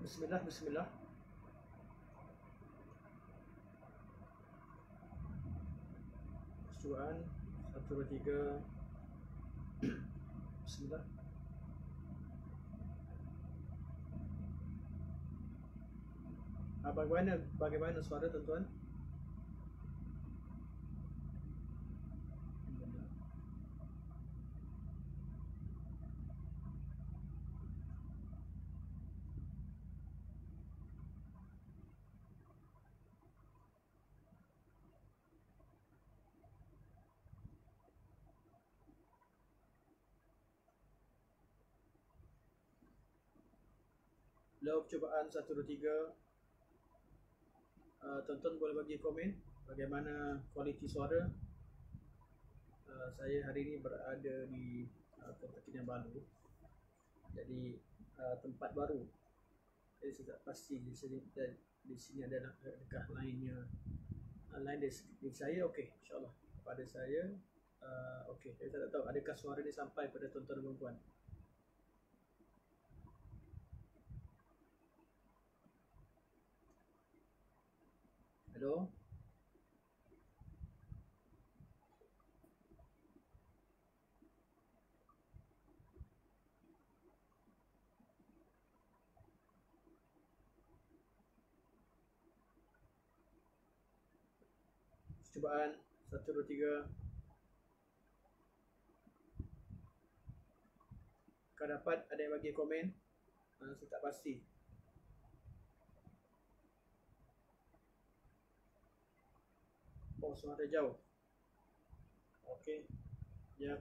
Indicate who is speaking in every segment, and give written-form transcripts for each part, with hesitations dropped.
Speaker 1: Bismillah, bismillah. Percubaan 1, 2, 3. Bismillah. Bagaimana suara tuan-tuan? Lalu percubaan 1, 2, 3. Tuan-tuan boleh bagi komen bagaimana kualiti suara. Saya hari ini berada di Kota Kinabalu. Jadi tempat baru. Jadi saya tak pasti di sini ada adakah lainnya. Lain di saya okey, insya-Allah. Pada saya okey. Saya tak tahu adakah suara ini sampai pada tuan-tuan dan puan-puan. Hello. Cubaan 1, 2, 3. Kalau dapat ada yang bagi komen. Saya tak pasti. Oh, suara jauh. Okey. Ya.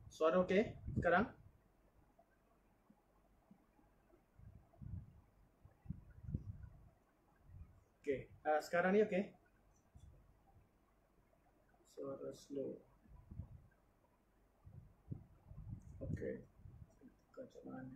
Speaker 1: Suara okey sekarang? Okey. Sekarang ni okey. Suara slow. Okey. Macam mana?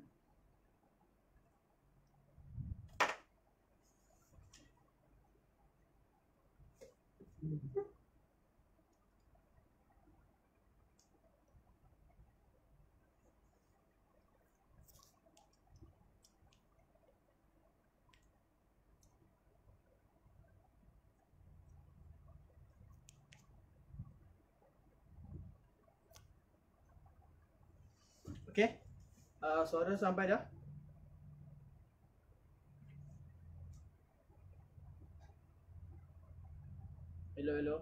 Speaker 1: Okey. Suara sampai dah? Hello, hello.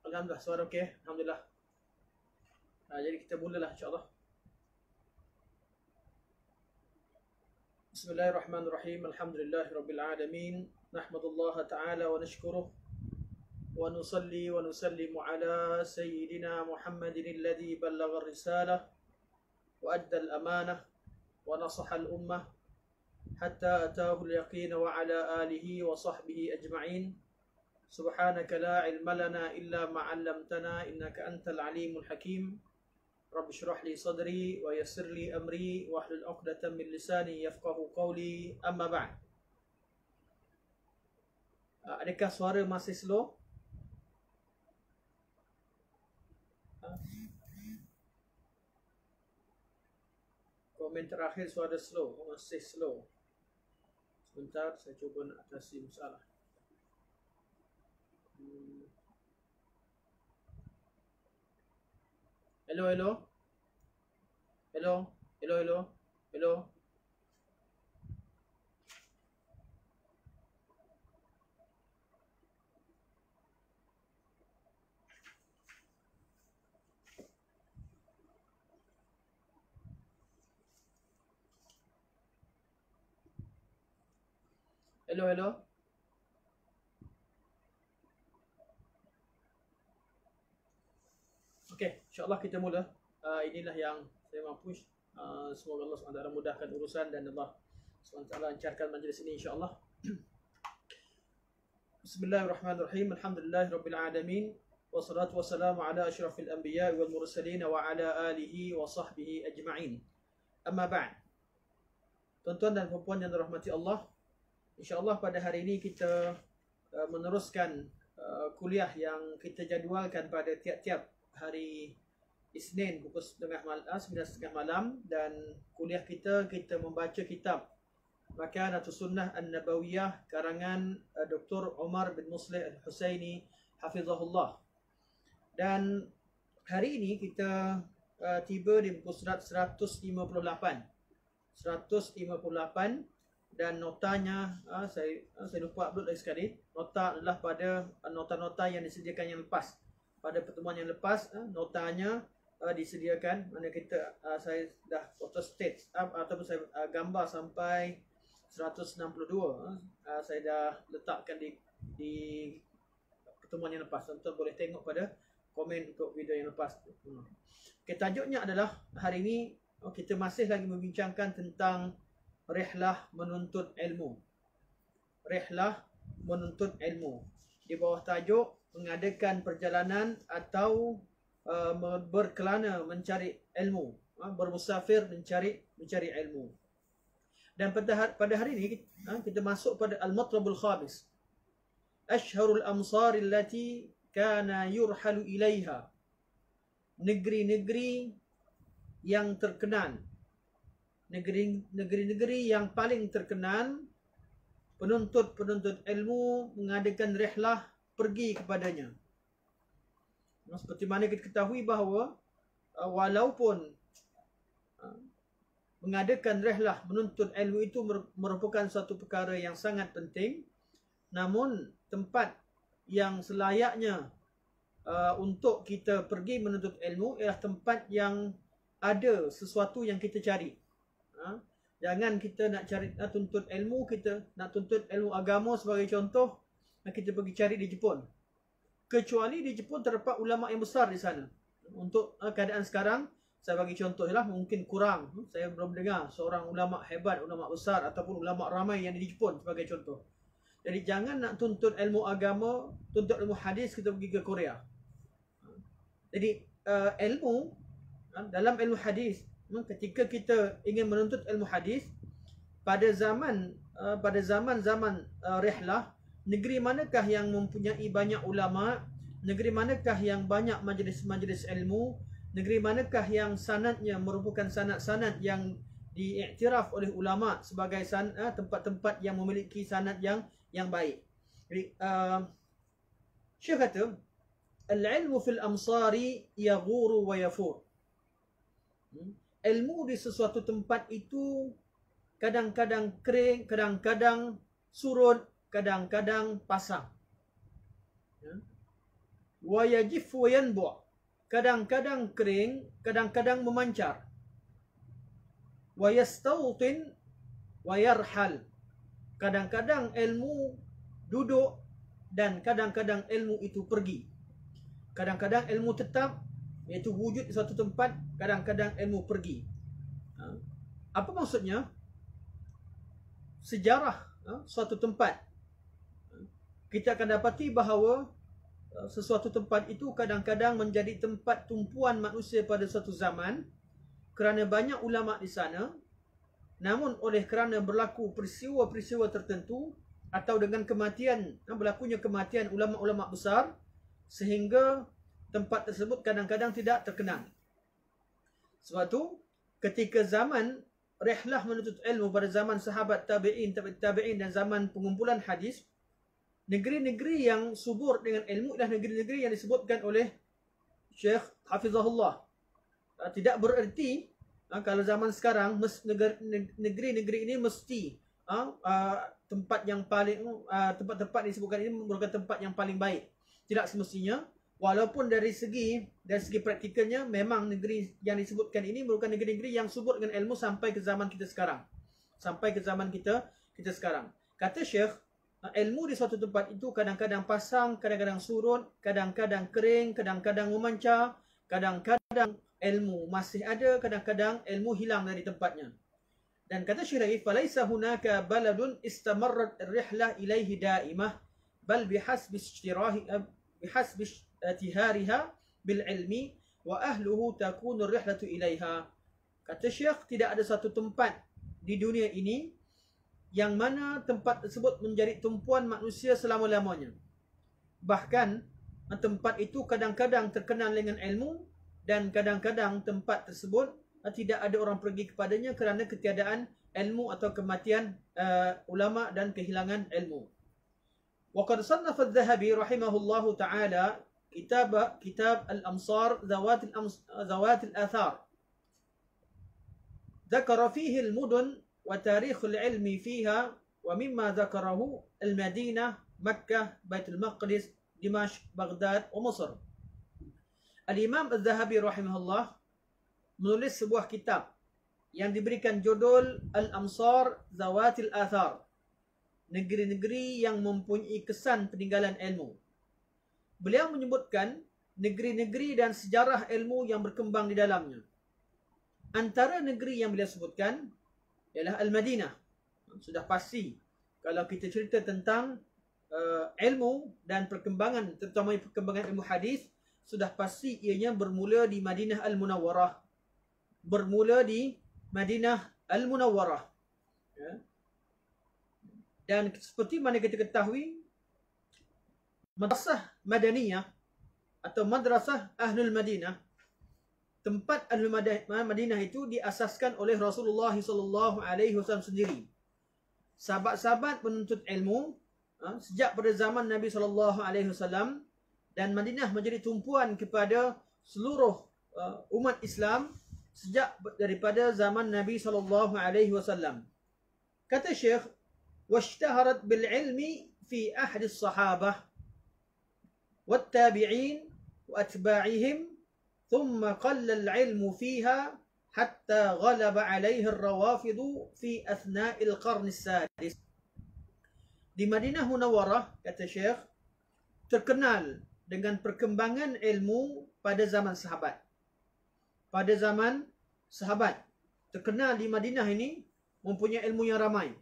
Speaker 1: Alhamdulillah, suara okey. Alhamdulillah. Jadi kita mulalah insya-Allah. Bismillahirrahmanirrahim. Alhamdulillahirabbil alamin. Nahmadullah ta'ala wa nashkuruh wa nusalli wa nusallimu ala sayyidina Muhammadin alladhi ballagha ar-risalah wa adda al-amanah wa nasaha al-ummah hatta ataahu al-yaqin wa ala alihi wa sahbihi ajma'in. Subhanaka la ilma lana illa ma 'allamtana innaka antal alimul hakim. Rabbi shrah li sadri wa yassir li amri wahlul 'uqdatam min lisani yafqahu qawli. Amma ba'd. Adakah suara masih slow? Komen terakhir suara slow, masih slow. Sebentar saya cuba nak atasi masalah. Hello, hello. Hello, hello, hello. Hello. Hello, hello. Okey, insya-Allah kita mula. Inilah yang saya mahu push. Semoga Allah SWT mudahkan urusan dan Allah SWT lancarkan majlis ini insya-Allah. Bismillahirrahmanirrahim. Alhamdulillahirabbil alamin. Wassalatu wassalamu ala asyrafil anbiya wal mursalin wa ala alihi wa sahbihi ajma'in. Amma ba'd. Tuan-tuan dan puan-puan yang dirahmati Allah, insya-Allah pada hari ini kita meneruskan kuliah yang kita jadualkan pada tiap-tiap hari Isnin pukul 9:30 malam, dan kuliah kita membaca kitab Makanatus Sunnah An-Nabawiyah karangan Dr. Omar bin Muslih Al-Husaini hafizahullah. Dan hari ini kita tiba di muka surat 158 dan notanya saya lupa upload lagi sekali. Nota adalah pada nota-nota yang disediakan yang lepas. Pada pertemuan yang lepas notanya disediakan, mana kita saya dah photo state ataupun saya gambar sampai 162. Saya dah letakkan di pertemuan yang lepas. Tuan-tuan boleh tengok pada komen untuk video yang lepas. Okay, tajuknya adalah hari ini kita masih lagi membincangkan tentang rihlah menuntut ilmu. Rihlah menuntut ilmu. Di bawah tajuk mengadakan perjalanan atau berkelana mencari ilmu, bermusafir mencari ilmu. Dan pada hari ini kita masuk pada al-matlabul khamis. Ashharul amsar allati kana yurhalu ilaiha. Negeri-negeri yang terkenal. Negeri-negeri yang paling terkenal, penuntut ilmu mengadakan rihlah pergi kepadanya. Seperti mana kita ketahui bahawa walaupun mengadakan rihlah menuntut ilmu itu merupakan satu perkara yang sangat penting, namun tempat yang selayaknya untuk kita pergi menuntut ilmu ialah tempat yang ada sesuatu yang kita cari. Jangan kita nak tuntut ilmu, kita nak tuntut ilmu agama sebagai contoh, kita pergi cari di Jepun. Kecuali di Jepun terdapat ulama yang besar di sana. Untuk keadaan sekarang, saya bagi contoh lah, mungkin kurang. Saya belum dengar seorang ulama hebat, ulama besar ataupun ulama ramai yang di Jepun sebagai contoh. Jadi jangan nak tuntut ilmu agama, tuntut ilmu hadis, kita pergi ke Korea. Jadi ilmu, dalam ilmu hadis, ketika kita ingin menuntut ilmu hadis, pada zaman rihlah, negeri manakah yang mempunyai banyak ulama, negeri manakah yang banyak majlis-majlis ilmu, negeri manakah yang sanadnya merupakan sanad-sanad yang diiktiraf oleh ulama sebagai tempat-tempat yang memiliki sanad yang baik. Jadi Syekh kata, al-ilmu fil amsari yaghuru wa yafur. Ilmu di sesuatu tempat itu kadang-kadang kering, kadang-kadang surut, kadang-kadang pasang. Wa yajif wa yanbu'. Kadang-kadang kering, kadang-kadang memancar. Wa yastawtin wa yarhal. Kadang-kadang ilmu duduk dan kadang-kadang ilmu itu pergi. Kadang-kadang ilmu tetap, iaitu wujud di suatu tempat, kadang-kadang ilmu pergi. Apa maksudnya? Sejarah suatu tempat, kita akan dapati bahawa sesuatu tempat itu kadang-kadang menjadi tempat tumpuan manusia pada suatu zaman kerana banyak ulama di sana. Namun oleh kerana berlaku peristiwa-peristiwa tertentu atau dengan berlakunya kematian ulama-ulama besar, sehingga tempat tersebut kadang-kadang tidak terkenal. Sebab tu ketika zaman rihlah menuntut ilmu pada zaman sahabat tabi'in dan zaman pengumpulan hadis, negeri-negeri yang subur dengan ilmu adalah negeri-negeri yang disebutkan oleh Syekh Hafizahullah. Tidak bererti kalau zaman sekarang negeri-negeri ini mesti tempat yang paling tempat-tempat disebutkan ini merupakan tempat yang paling baik. Tidak semestinya. Walaupun dari segi praktikalnya memang negeri yang disebutkan ini merupakan negeri-negeri yang subur dengan ilmu sampai ke zaman kita sekarang. Sampai ke zaman kita sekarang. Kata Syekh, ilmu di suatu tempat itu kadang-kadang pasang, kadang-kadang surut, kadang-kadang kering, kadang-kadang memancar, kadang-kadang ilmu masih ada, kadang-kadang ilmu hilang dari tempatnya. Dan kata Syekh, "Falaisa hunaka baladun istamarrat ar-rihlah ilaihi daimah, bal bihasbi itihariha bil ilmi wa ahluhu takunu ar-rihlatu ilaiha." Kata Syekh, tidak ada satu tempat di dunia ini yang mana tempat tersebut menjadi tumpuan manusia selama-lamanya. Bahkan tempat itu kadang-kadang terkenal dengan ilmu, dan kadang-kadang tempat tersebut tidak ada orang pergi kepadanya kerana ketiadaan ilmu atau kematian ulama dan kehilangan ilmu. Wa qad sannafa adh-Dhahabi rahimahullahu ta'ala kitab al-amsar zawat al-athar. ذكر فيه المدن وتاريخ العلم فيها ومما ذكره المدينة مكة بيت المقدس دمشق بغداد ومصر. Al-Imam Al-Dhahabi rahimahullah menulis sebuah kitab yang diberikan judul Al-Amsar Zawatil Athar, negeri-negeri yang mempunyai kesan peninggalan ilmu. Beliau menyebutkan negeri-negeri dan sejarah ilmu yang berkembang di dalamnya. Antara negeri yang beliau sebutkan ialah Al-Madinah. Sudah pasti kalau kita cerita tentang ilmu dan perkembangan, terutama perkembangan ilmu hadis, sudah pasti ianya bermula di Madinah Al-Munawwarah. Bermula di Madinah Al-Munawwarah. Ya. Dan seperti mana kita ketahui, Madrasah Madaniyah atau Madrasah Ahlul Madinah, tempat Ahlul Madinah itu diasaskan oleh Rasulullah SAW sendiri. Sahabat-sahabat penuntut ilmu sejak pada zaman Nabi SAW, dan Madinah menjadi tumpuan kepada seluruh umat Islam sejak daripada zaman Nabi SAW. Kata Syekh, "Washtaharat bil ilmi fi ahdi as-sahabah wat tabi'in wa atba'ihim, thumma qalla al-ilmu fiha hatta ghalaba 'alayhi ar-rawafid fi athna'il qarn as-sadis." Di Madinah Munawwarah, kata Syekh, terkenal dengan perkembangan ilmu pada zaman sahabat. Pada zaman sahabat, terkenal di Madinah ini mempunyai ilmu yang ramai.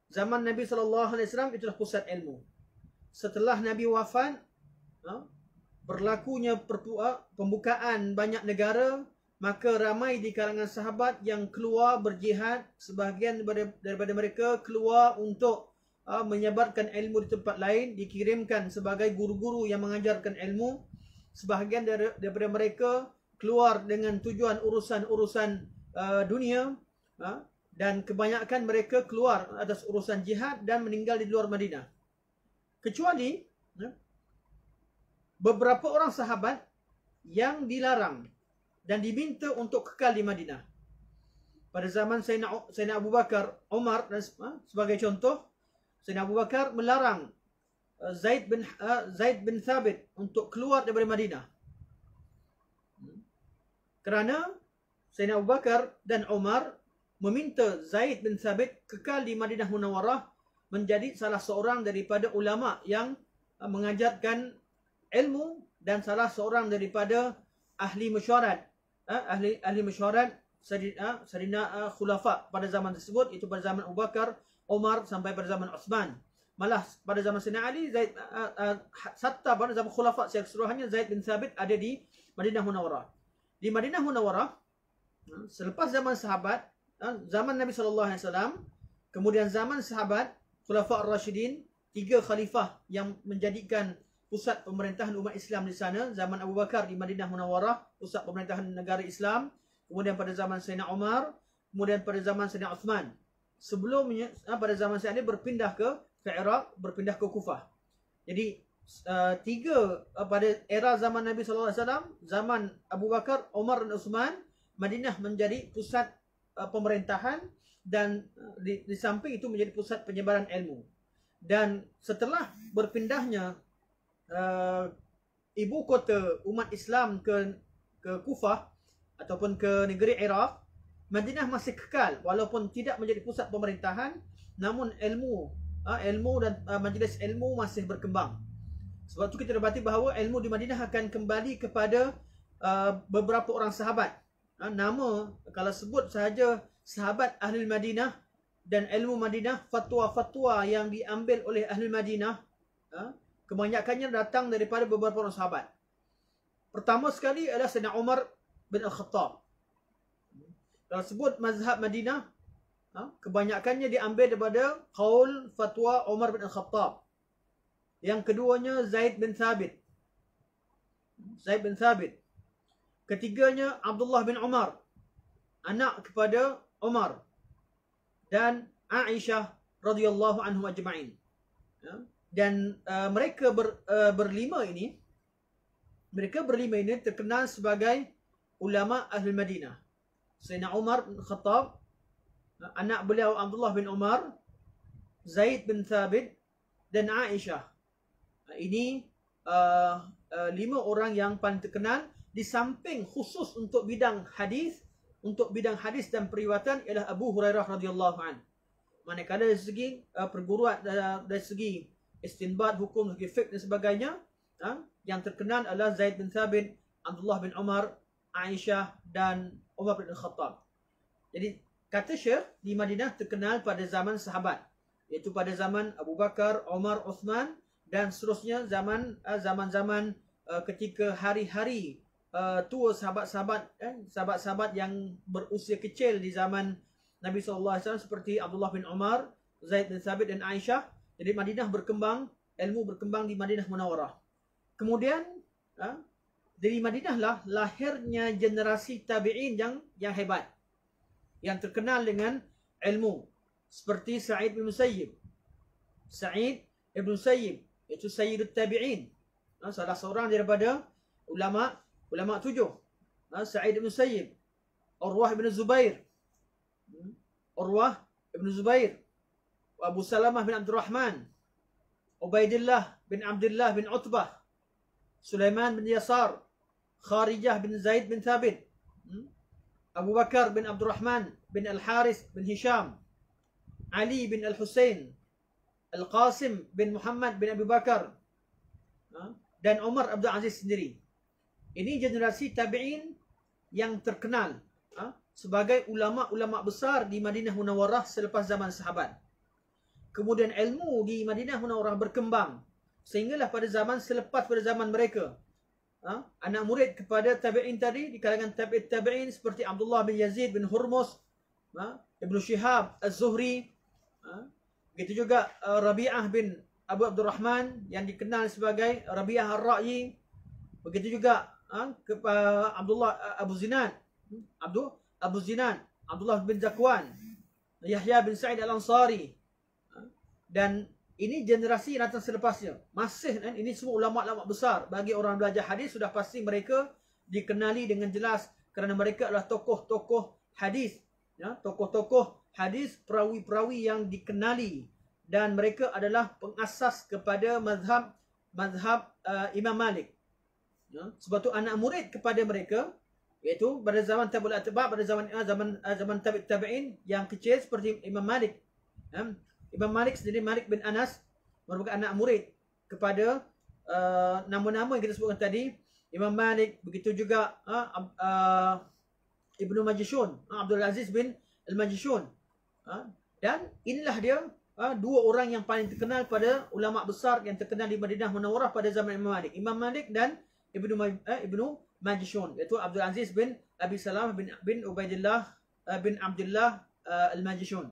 Speaker 1: Zaman Nabi SAW itulah pusat ilmu. Setelah Nabi wafat, berlakunya pembukaan banyak negara, maka ramai di kalangan sahabat yang keluar berjihad. Sebahagian daripada mereka keluar untuk menyebarkan ilmu di tempat lain, dikirimkan sebagai guru-guru yang mengajarkan ilmu. Sebahagian daripada mereka keluar dengan tujuan urusan-urusan dunia, dan kebanyakan mereka keluar atas urusan jihad dan meninggal di luar Madinah. Kecuali beberapa orang sahabat yang dilarang dan diminta untuk kekal di Madinah. Pada zaman Sayyidina Abu Bakar, Umar dan sebagai contoh, Sayyidina Abu Bakar melarang Zaid bin Thabit untuk keluar daripada Madinah. Kerana Sayyidina Abu Bakar dan Umar meminta Zaid bin Thabit kekal di Madinah Munawwarah, menjadi salah seorang daripada ulama yang mengajarkan ilmu dan salah seorang daripada ahli mesyuarat, ahli mesyuarat Sayyidina Khulafa pada zaman tersebut, itu pada zaman Abu Bakar, Umar sampai pada zaman Uthman. Malah pada zaman Sayyidina Ali, serta pada zaman Khulafa secara keseluruhannya, Zaid bin Thabit ada di Madinah Munawwarah. Di Madinah Munawwarah, selepas zaman sahabat, zaman Nabi SAW, kemudian zaman sahabat, Khulafa Ar-Rashidin, 3 khalifah yang menjadikan pusat pemerintahan umat Islam di sana. Zaman Abu Bakar di Madinah Munawwarah, pusat pemerintahan negara Islam. Kemudian pada zaman Sayyidina Umar, kemudian pada zaman Sayyidina Uthman. Sebelumnya pada zaman Sayyidina Ali berpindah ke Iraq, berpindah ke Kufah. Jadi 3 pada era zaman Nabi SAW, zaman Abu Bakar, Umar dan Uthman, Madinah menjadi pusat pemerintahan, dan di samping itu menjadi pusat penyebaran ilmu. Dan setelah berpindahnya ibu kota umat Islam ke Kufah ataupun ke negeri Iraq, Madinah masih kekal walaupun tidak menjadi pusat pemerintahan, namun ilmu dan majlis ilmu masih berkembang. Sebab itu kita dapati bahawa ilmu di Madinah akan kembali kepada beberapa orang sahabat Nama kalau sebut sahaja sahabat Ahli Madinah dan ilmu Madinah, fatwa-fatwa yang diambil oleh Ahli Madinah, kebanyakannya datang daripada beberapa orang sahabat. Pertama sekali adalah Sayyidina Umar bin Al-Khattab. Kalau sebut mazhab Madinah, kebanyakannya diambil daripada qaul fatwa Umar bin Al-Khattab. Yang keduanya Zaid bin Thabit. Zaid bin Thabit. Ketiganya Abdullah bin Umar, anak kepada Umar, dan Aisyah radhiyallahu anhum ajma'in. Dan mereka berlima ini terkenal sebagai ulama Ahli Madinah. Sayyidina Umar bin Khattab, anak beliau Abdullah bin Umar, Zaid bin Thabit, dan Aisyah. Ini 5 orang yang paling terkenal. Di samping khusus untuk bidang hadis dan periwayatan ialah Abu Hurairah radhiyallahu an. Manakala dari segi perguruan, dari segi istinbat hukum, segi fiqh dan sebagainya, yang terkenal adalah Zaid bin Thabit, Abdullah bin Umar, Aisyah dan Umar bin Khattab. Jadi kata Syekh, di Madinah terkenal pada zaman sahabat, iaitu pada zaman Abu Bakar, Umar, Uthman, dan seterusnya zaman-zaman ketika hari-hari tua sahabat-sahabat yang berusia kecil di zaman Nabi SAW, seperti Abdullah bin Umar, Zaid bin Thabit dan Aisyah. Jadi Madinah berkembang, ilmu berkembang di Madinah Munawarah. Kemudian dari Madinah lah lahirnya generasi tabi'in yang hebat, yang terkenal dengan ilmu, seperti Sa'id bin Musayyib. Sa'id bin Musayyib iaitu Sayyidut Tabi'in, salah seorang daripada ulama 7. Sa'id bin Musayyib, Urwah bin Zubair, Abu Salamah bin Abdurrahman, Ubaidillah bin Abdullah bin Utbah, Sulaiman bin Yasar, Kharijah bin Zaid bin Thabit, Abu Bakar bin Abdurrahman bin Al-Haris bin Hisham, Ali bin Al-Husain, Al-Qasim bin Muhammad bin Abu Bakar, dan Umar Abdul Aziz sendiri. Ini generasi tabi'in yang terkenal sebagai ulama-ulama besar di Madinah Munawarah selepas zaman sahabat. Kemudian ilmu di Madinah Munawarah berkembang sehinggalah pada zaman selepas pada zaman mereka, anak murid kepada tabi'in tadi di kalangan tabi'in seperti Abdullah bin Yazid bin Hurmus, Ibnu Shihab Az-Zuhri, begitu juga Rabi'ah bin Abu Abdurrahman yang dikenal sebagai Rabi'ah Ar-Ra'yi, begitu juga Abdullah bin Zakwan, Yahya bin Sa'id Al-Ansari, dan ini generasi yang datang selepasnya. Ini semua ulama-ulama besar. Bagi orang belajar hadis sudah pasti mereka dikenali dengan jelas kerana mereka adalah tokoh-tokoh hadis, tokoh-tokoh hadis, perawi-perawi yang dikenali, dan mereka adalah pengasas kepada mazhab Imam Malik. Sebab tu anak murid kepada mereka, iaitu pada zaman tabi'ul atba', pada zaman tabi'in yang kecil seperti Imam Malik. Imam Malik sendiri, Malik bin Anas, merupakan anak murid kepada nama-nama yang kita sebutkan tadi, Imam Malik, begitu juga Ibnu Majishun, Abdul Aziz bin Al-Majishun. Dan inilah dia dua orang yang paling terkenal pada ulama besar yang terkenal di Madinah Munawarah pada zaman Imam Malik. Imam Malik dan Ibnu Majishun, iaitu Abdul Aziz bin Abi Salamah bin Ubaidillah bin Abdullah Al-Majishun.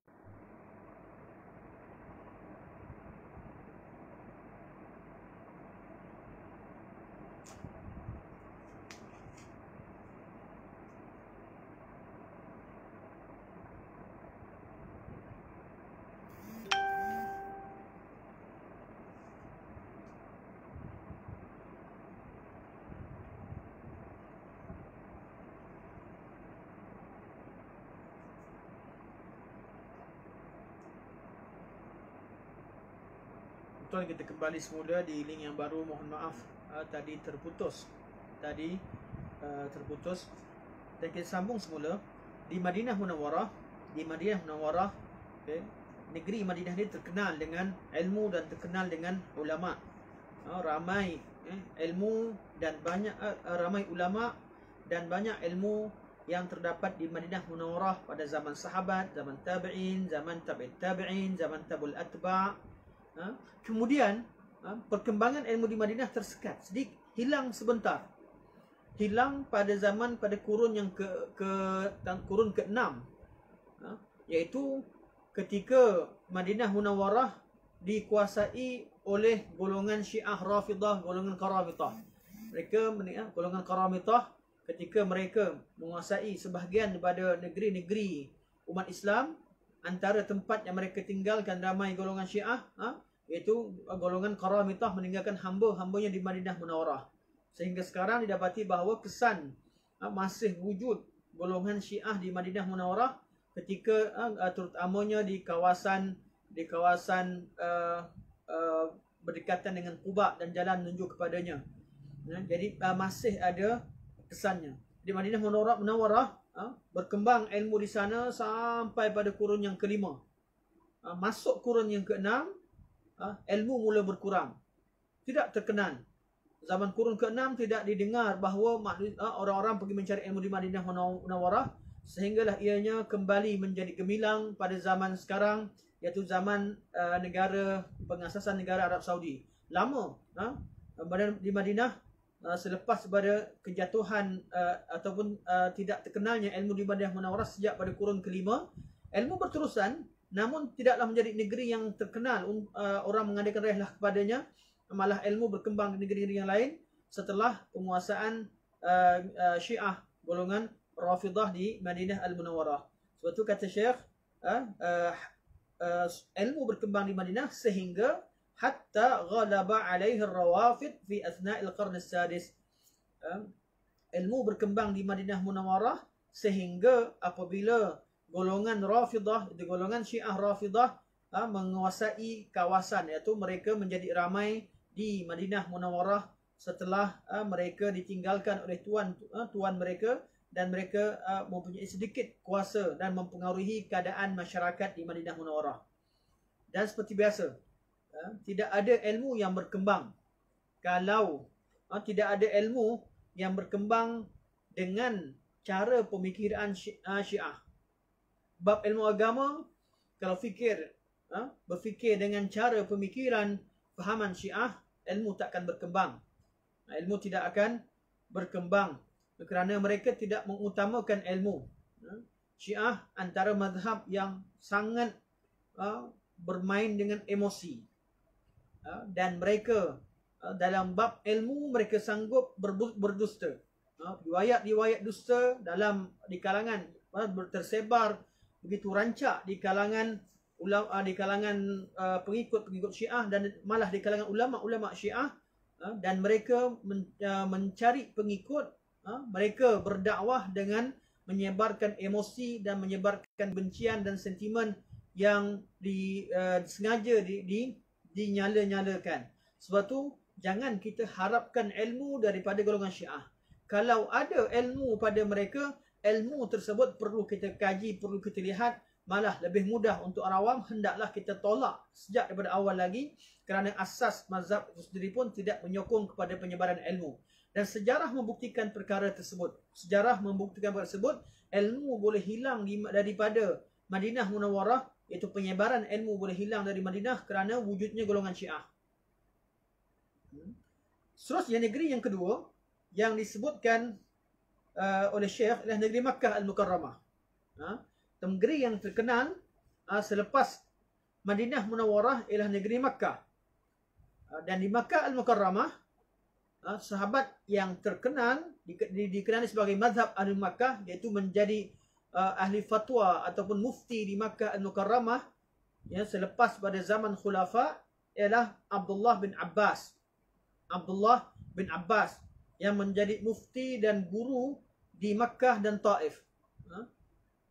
Speaker 1: Tuan, kita kembali semula di link yang baru. Mohon maaf tadi terputus. Dan kita sambung semula di Madinah Munawarah. Okay, negeri Madinah ini terkenal dengan ilmu dan terkenal dengan ulama. Ramai ilmu dan banyak ramai ulama dan banyak ilmu yang terdapat di Madinah Munawwarah pada zaman sahabat, zaman tabi'in, zaman tabi'in tabi'in, zaman tabi'ul atba'. Kemudian perkembangan ilmu di Madinah tersekat, sedikit hilang sebentar. Hilang pada kurun yang kurun ke-6, iaitu ketika Madinah Munawwarah dikuasai oleh golongan Syiah Rafidah, golongan Karamitah. Golongan Karamitah ketika mereka menguasai sebahagian daripada negeri-negeri umat Islam, antara tempat yang mereka tinggalkan ramai golongan Syiah, iaitu golongan Karamitah meninggalkan hamba-hambanya di Madinah Munawwarah. Sehingga sekarang didapati bahawa kesan masih wujud golongan Syiah di Madinah Munawwarah ketika terutamanya di kawasan berdekatan dengan Quba dan jalan menuju kepadanya. Jadi masih ada kesannya. Di Madinah Munawwarah berkembang ilmu di sana sampai pada kurun yang ke-5. Masuk kurun yang ke-6, ilmu mula berkurang, tidak terkenal. Zaman kurun ke-6 tidak didengar bahawa orang-orang pergi mencari ilmu di Madinah Munawwarah, sehinggalah ianya kembali menjadi gemilang pada zaman sekarang, iaitu zaman pengasasan negara Arab Saudi. Lama di Madinah, selepas pada kejatuhan ataupun tidak terkenalnya ilmu di Madinah Munawwarah sejak pada kurun ke-5, ilmu berterusan, namun tidaklah menjadi negeri yang terkenal orang mengadakan rihlah kepadanya. Malah ilmu berkembang di negeri-negeri yang lain setelah penguasaan Syiah golongan Rafidah di Madinah Al-Munawwarah. Sebab itu kata Syekh, ilmu berkembang di Madinah sehingga hatta ghalaba alaihi ar-rawafid fi asna'il qarn as-sadis. Ilmu berkembang di Madinah Munawwarah sehingga apabila golongan Rafidah, itu golongan Syiah Rafidah, menguasai kawasan, iaitu mereka menjadi ramai di Madinah Munawwarah setelah mereka ditinggalkan oleh tuan mereka, dan mereka mempunyai sedikit kuasa dan mempengaruhi keadaan masyarakat di Madinah Munawwarah. Dan seperti biasa, tidak ada ilmu yang berkembang kalau tidak ada ilmu yang berkembang dengan cara pemikiran Syiah. Bab ilmu agama, kalau berfikir dengan cara pemikiran fahaman Syiah, ilmu tak akan berkembang. Ilmu tidak akan berkembang kerana mereka tidak mengutamakan ilmu. Syiah antara mazhab yang sangat bermain dengan emosi, dan mereka dalam bab ilmu mereka sanggup berdusta. Riwayat-riwayat dusta di kalangan tersebar begitu rancak di kalangan pengikut Syiah, dan malah di kalangan ulama-ulama Syiah, dan mereka mencari pengikut. Mereka berdakwah dengan menyebarkan emosi dan menyebarkan bencian dan sentimen yang sengaja dinyala-nyalakan. Sebab tu jangan kita harapkan ilmu daripada golongan Syiah. Kalau ada ilmu pada mereka, ilmu tersebut perlu kita kaji, perlu kita lihat. Malah lebih mudah untuk orang awam, hendaklah kita tolak sejak daripada awal lagi, kerana asas mazhab itu sendiri pun tidak menyokong kepada penyebaran ilmu. Dan sejarah membuktikan perkara tersebut. Ilmu boleh hilang daripada Madinah Munawwarah, iaitu penyebaran ilmu boleh hilang dari Madinah kerana wujudnya golongan Syiah. Seterusnya, negeri yang kedua yang disebutkan oleh Syekh adalah negeri Makkah Al-Mukarramah. Negeri yang terkenal selepas Madinah Munawwarah ialah negeri Makkah. Dan di Makkah Al-Mukarramah, sahabat yang terkenal dikenali sebagai mazhab Ahli Makkah, iaitu menjadi ahli fatwa ataupun mufti di Makkah Al-Mukarramah selepas pada zaman khulafa, ialah Abdullah bin Abbas. Abdullah bin Abbas yang menjadi mufti dan guru di Makkah dan Taif.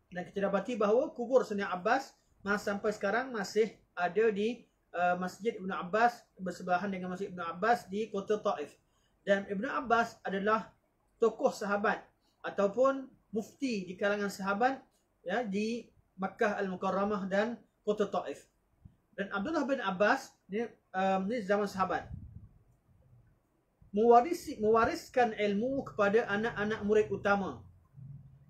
Speaker 1: Dan kita dapati bahawa kubur Sayyidina Abbas sampai sekarang masih ada di Masjid Ibn Abbas, bersebelahan dengan Masjid Ibn Abbas di kota Taif. Dan Ibn Abbas adalah tokoh sahabat ataupun mufti di kalangan sahabat di Makkah Al-Mukarramah dan kota Taif. Dan Abdullah bin Abbas ni zaman sahabat, mewariskan ilmu kepada anak-anak murid utama.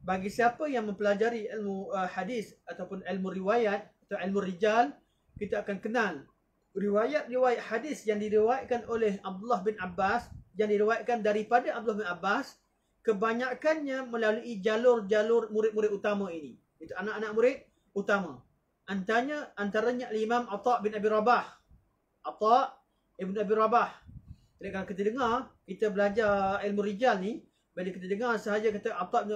Speaker 1: bagi siapa yang mempelajari ilmu hadis ataupun ilmu riwayat atau ilmu rijal, kita akan kenal riwayat-riwayat hadis yang diriwayatkan oleh Abdullah bin Abbas, yang diriwayatkan daripada Abdullah bin Abbas, kebanyakannya melalui jalur-jalur murid-murid utama ini. Itu anak-anak murid utama. Antaranya Imam Atha bin Abi Rabah. Atha ibn Abi Rabah. Jadi kalau kita dengar, kita belajar ilmu rijal ni, bila kita dengar sahaja kata Atha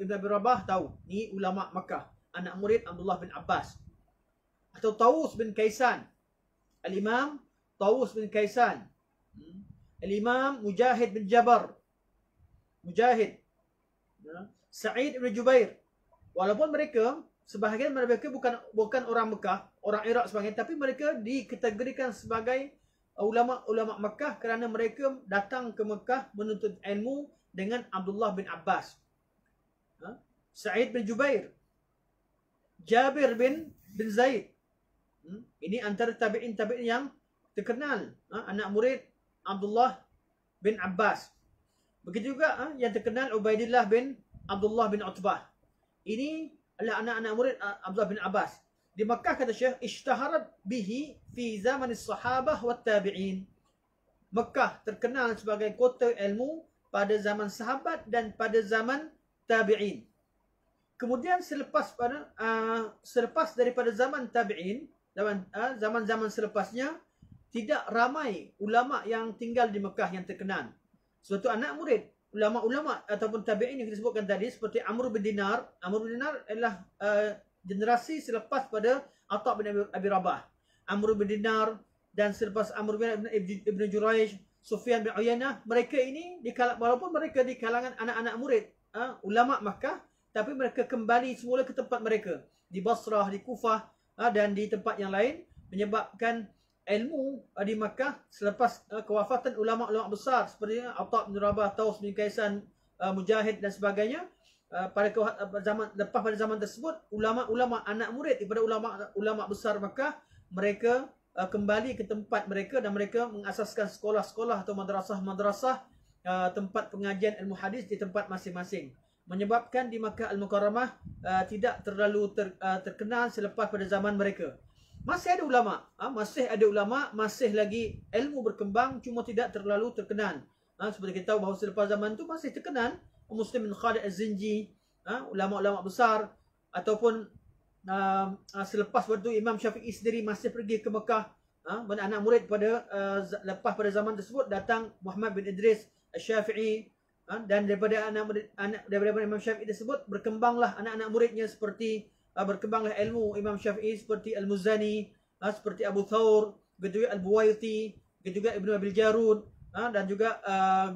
Speaker 1: ibn Abi Rabah, tahu ni ulama Makkah, anak murid Abdullah bin Abbas. Atau Tawus bin Kaisan. Al-Imam Tawus bin Kaisan. Al-Imam Mujahid bin Jabar. Mujahid. Sa'id bin Jubair. Walaupun mereka, sebahagian mereka bukan orang Mekah, orang Iraq sebagainya, tapi mereka dikategorikan sebagai ulama-ulama Mekah kerana mereka datang ke Mekah menuntut ilmu dengan Abdullah bin Abbas. Sa'id bin Jubair. Jabir bin Zaid. Ini antara tabi'in yang terkenal, anak murid Abdullah bin Abbas. Begitu juga yang terkenal Ubaidillah bin Abdullah bin Utbah. Ini adalah anak-anak murid Abdullah bin Abbas. Di Makkah kata Syekh, ishtaharat bihi fi zaman as-sahabah wa tabi'in. Makkah terkenal sebagai kota ilmu pada zaman sahabat dan pada zaman tabi'in. Kemudian selepas daripada zaman tabi'in, zaman-zaman selepasnya, tidak ramai ulama yang tinggal di Mekah yang terkenal. Suatu anak murid ulama-ulama ataupun tabi'in yang kita sebutkan tadi, seperti Amr bin Dinar. Amr bin Dinar adalah generasi selepas pada Atha bin Abi Rabah. Amr bin Dinar dan selepas Amr bin Ibn Jurayj, Sufyan bin Uyainah, mereka ini walaupun mereka di kalangan anak-anak murid ulama Makkah, tapi mereka kembali semula ke tempat mereka di Basrah, di Kufah dan di tempat yang lain, menyebabkan ilmu di Makkah selepas kewafatan ulama-ulama besar seperti Atha bin Rabah, Tawus bin Kaisan, Mujahid dan sebagainya, lepas pada zaman tersebut, ulama-ulama anak murid daripada ulama besar Makkah, mereka kembali ke tempat mereka dan mereka mengasaskan sekolah-sekolah atau madrasah-madrasah, tempat pengajian ilmu hadis di tempat masing-masing, menyebabkan di Makkah Al-Mukarramah tidak terlalu terkenal selepas pada zaman mereka. Masih ada ulama, masih lagi ilmu berkembang, cuma tidak terlalu terkenal. Seperti kita tahu bahawa selepas zaman itu masih terkenal Muslim bin Khalid Az-Zinji, ulama-ulama besar, ataupun selepas waktu Imam Syafi'i sendiri masih pergi ke Mekah, anak murid lepas pada zaman tersebut datang Muhammad bin Idris Asy-Syafi'i, dan daripada daripada Imam Syafi'i tersebut berkembanglah anak-anak muridnya, seperti berkembanglah ilmu Imam Syafi'i seperti Al-Muzani, seperti Abu Thawr, juga Al-Buwaiti, juga Ibn Abil Jarud, dan juga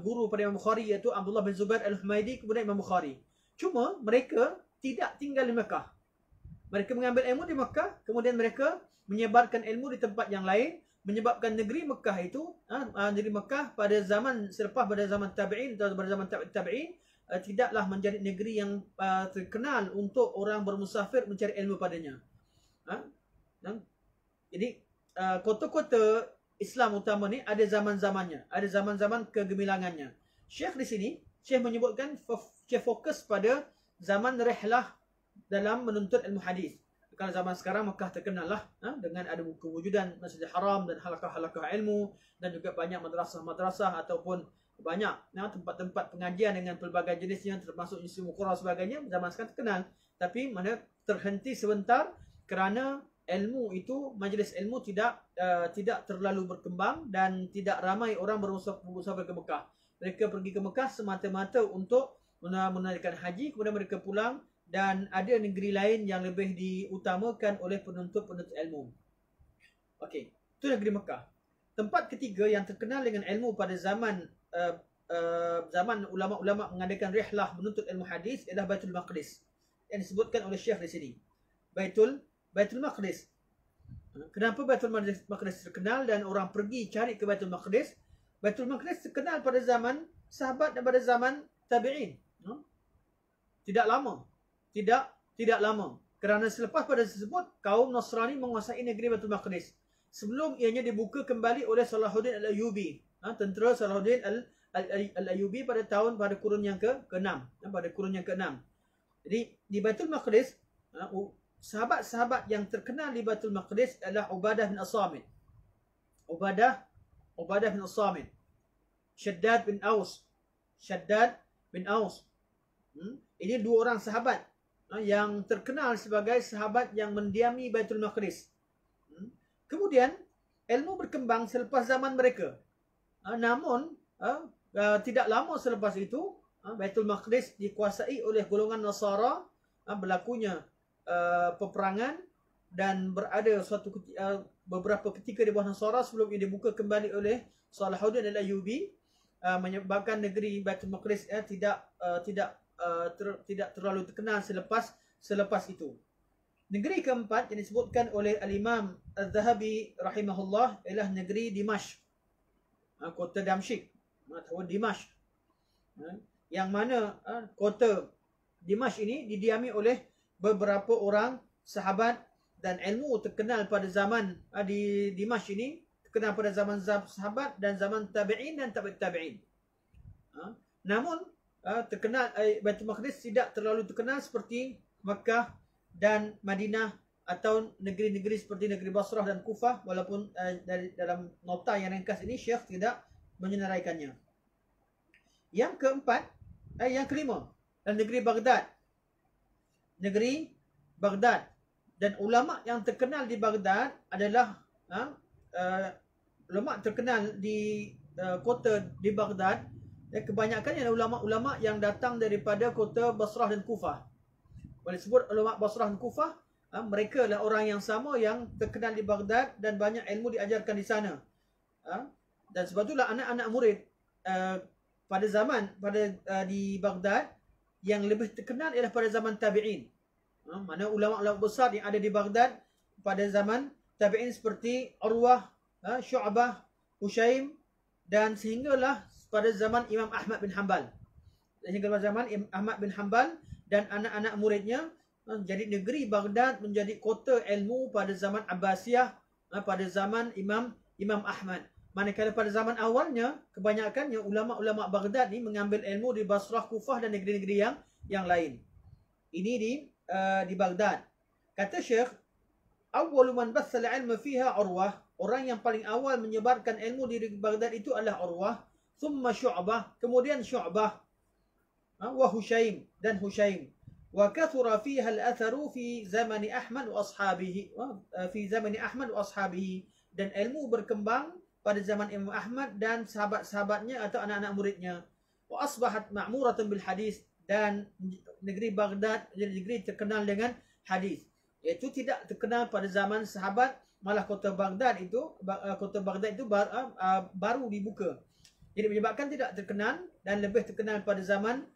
Speaker 1: guru pada Imam Bukhari iaitu Abdullah bin Zubair Al-Humaidi, kemudian Imam Bukhari. Cuma mereka tidak tinggal di Mekah. Mereka mengambil ilmu di Mekah, kemudian mereka menyebarkan ilmu di tempat yang lain, menyebabkan negeri Mekah itu, negeri Mekah pada zaman selepas pada zaman tabi'in atau pada zaman tabi'in, tidaklah menjadi negeri yang terkenal untuk orang bermusafir mencari ilmu padanya. Jadi kota-kota Islam utama ni ada zaman-zamannya, ada zaman-zaman kegemilangannya. Syekh di sini, Syekh menyebutkan, Syekh fokus pada zaman rihlah dalam menuntut ilmu hadis. Kalau zaman sekarang Mekah terkenal lah dengan ada kewujudan Masjidil Haram dan halaqah-halaqah ilmu, dan juga banyak madrasah-madrasah ataupun banyak tempat-tempat pengajian dengan pelbagai jenisnya, termasuk Institut Qura sebagainya. Zaman sekarang terkenal, tapi mana terhenti sebentar kerana ilmu itu, majlis ilmu tidak terlalu berkembang dan tidak ramai orang bermusafir ke Mekah. Mereka pergi ke Mekah semata-mata untuk menunaikan haji, kemudian mereka pulang, dan ada negeri lain yang lebih diutamakan oleh penuntut-penuntut ilmu. Okey, itu negeri Mekah. Tempat ketiga yang terkenal dengan ilmu pada zaman ulama-ulama mengadakan rihlah menuntut ilmu hadis ialah Baitul Maqdis, yang disebutkan oleh Syekh di sini. Baitul Maqdis. Kenapa Baitul Maqdis terkenal dan orang pergi cari ke Baitul Maqdis? Baitul Maqdis terkenal pada zaman sahabat dan pada zaman tabi'in. Tidak lama. Kerana selepas pada tersebut, kaum Nasrani menguasai negeri Baitul Maqdis. Sebelum ianya dibuka kembali oleh Salahuddin Al-Ayyubi, tentera Salahuddin Al-Ayyubi pada kurun yang ke-6, Jadi di Baitul Maqdis, sahabat-sahabat yang terkenal di Baitul Maqdis adalah Ubadah bin As-Samit. Ubadah bin As-Samit. Shaddad bin Aus. Ini dua orang sahabat yang terkenal sebagai sahabat yang mendiami Baitul Maqdis. Kemudian ilmu berkembang selepas zaman mereka. Namun tidak lama selepas itu Baitul Maqdis dikuasai oleh golongan Nasara. Berlakunya peperangan dan berada beberapa ketika di bawah Nasara sebelum ia dibuka kembali oleh Salahuddin Al-Ayyubi, menyebabkan negeri Baitul Maqdis tidak terlalu terkenal selepas itu. Negeri keempat yang disebutkan oleh Al-Imam Al-Zahabi rahimahullah ialah negeri Dimashq, kota Damsyik atau Dimashq, yang mana kota Dimashq ini didiami oleh beberapa orang sahabat, dan ilmu terkenal pada zaman di Dimashq ini terkenal pada zaman sahabat dan zaman tabi'in dan tabi'in. Namun terkenal Baitul Maqdis tidak terlalu terkenal seperti Makkah dan Madinah atau negeri-negeri seperti negeri Basrah dan Kufah, walaupun dalam nota yang ringkas ini Syekh tidak menyenaraikannya. Yang kelima negeri Baghdad. Negeri Baghdad, dan ulama yang terkenal di Baghdad adalah ulama terkenal di kota di Baghdad, dan kebanyakan adalah ulama-ulama yang datang daripada kota Basrah dan Kufah. Boleh sebut ulama Basrah dan Kufah, mereka adalah orang yang sama yang terkenal di Baghdad dan banyak ilmu diajarkan di sana. Dan sebab itulah anak-anak murid di Baghdad yang lebih terkenal ialah pada zaman tabi'in. Mana ulama-ulama besar yang ada di Baghdad pada zaman tabi'in seperti Urwah, Syu'bah, Hushaim, dan sehinggalah pada zaman Imam Ahmad bin Hanbal. Sehingga pada zaman Imam Ahmad bin Hanbal dan anak-anak muridnya, jadi negeri Baghdad menjadi kota ilmu pada zaman Abbasiyah, pada zaman Imam Ahmad. Manakala pada zaman awalnya, kebanyakannya ulama-ulama Baghdad ni mengambil ilmu di Basrah, Kufah dan negeri-negeri yang lain. Ini di Baghdad. Kata Syekh, awwalu man bathal ilma fiha Urwah. Orang yang paling awal menyebarkan ilmu di Baghdad itu adalah Urwah. Thumma Syu'bah, kemudian Syu'bah. Wa Hushaim, dan Hushaim. Wa kathura fiha al-atharu fi zamani Ahmad wa ashabihi. Dan ilmu berkembang pada zaman Imam Ahmad dan sahabat-sahabatnya atau anak-anak muridnya. Wa asbahat ma'muratan bil hadis, dan negeri Baghdad jadi negeri terkenal dengan hadis. Iaitu tidak terkenal pada zaman sahabat, malah kota Baghdad itu baru dibuka. Jadi menyebabkan tidak terkenal dan lebih terkenal pada zaman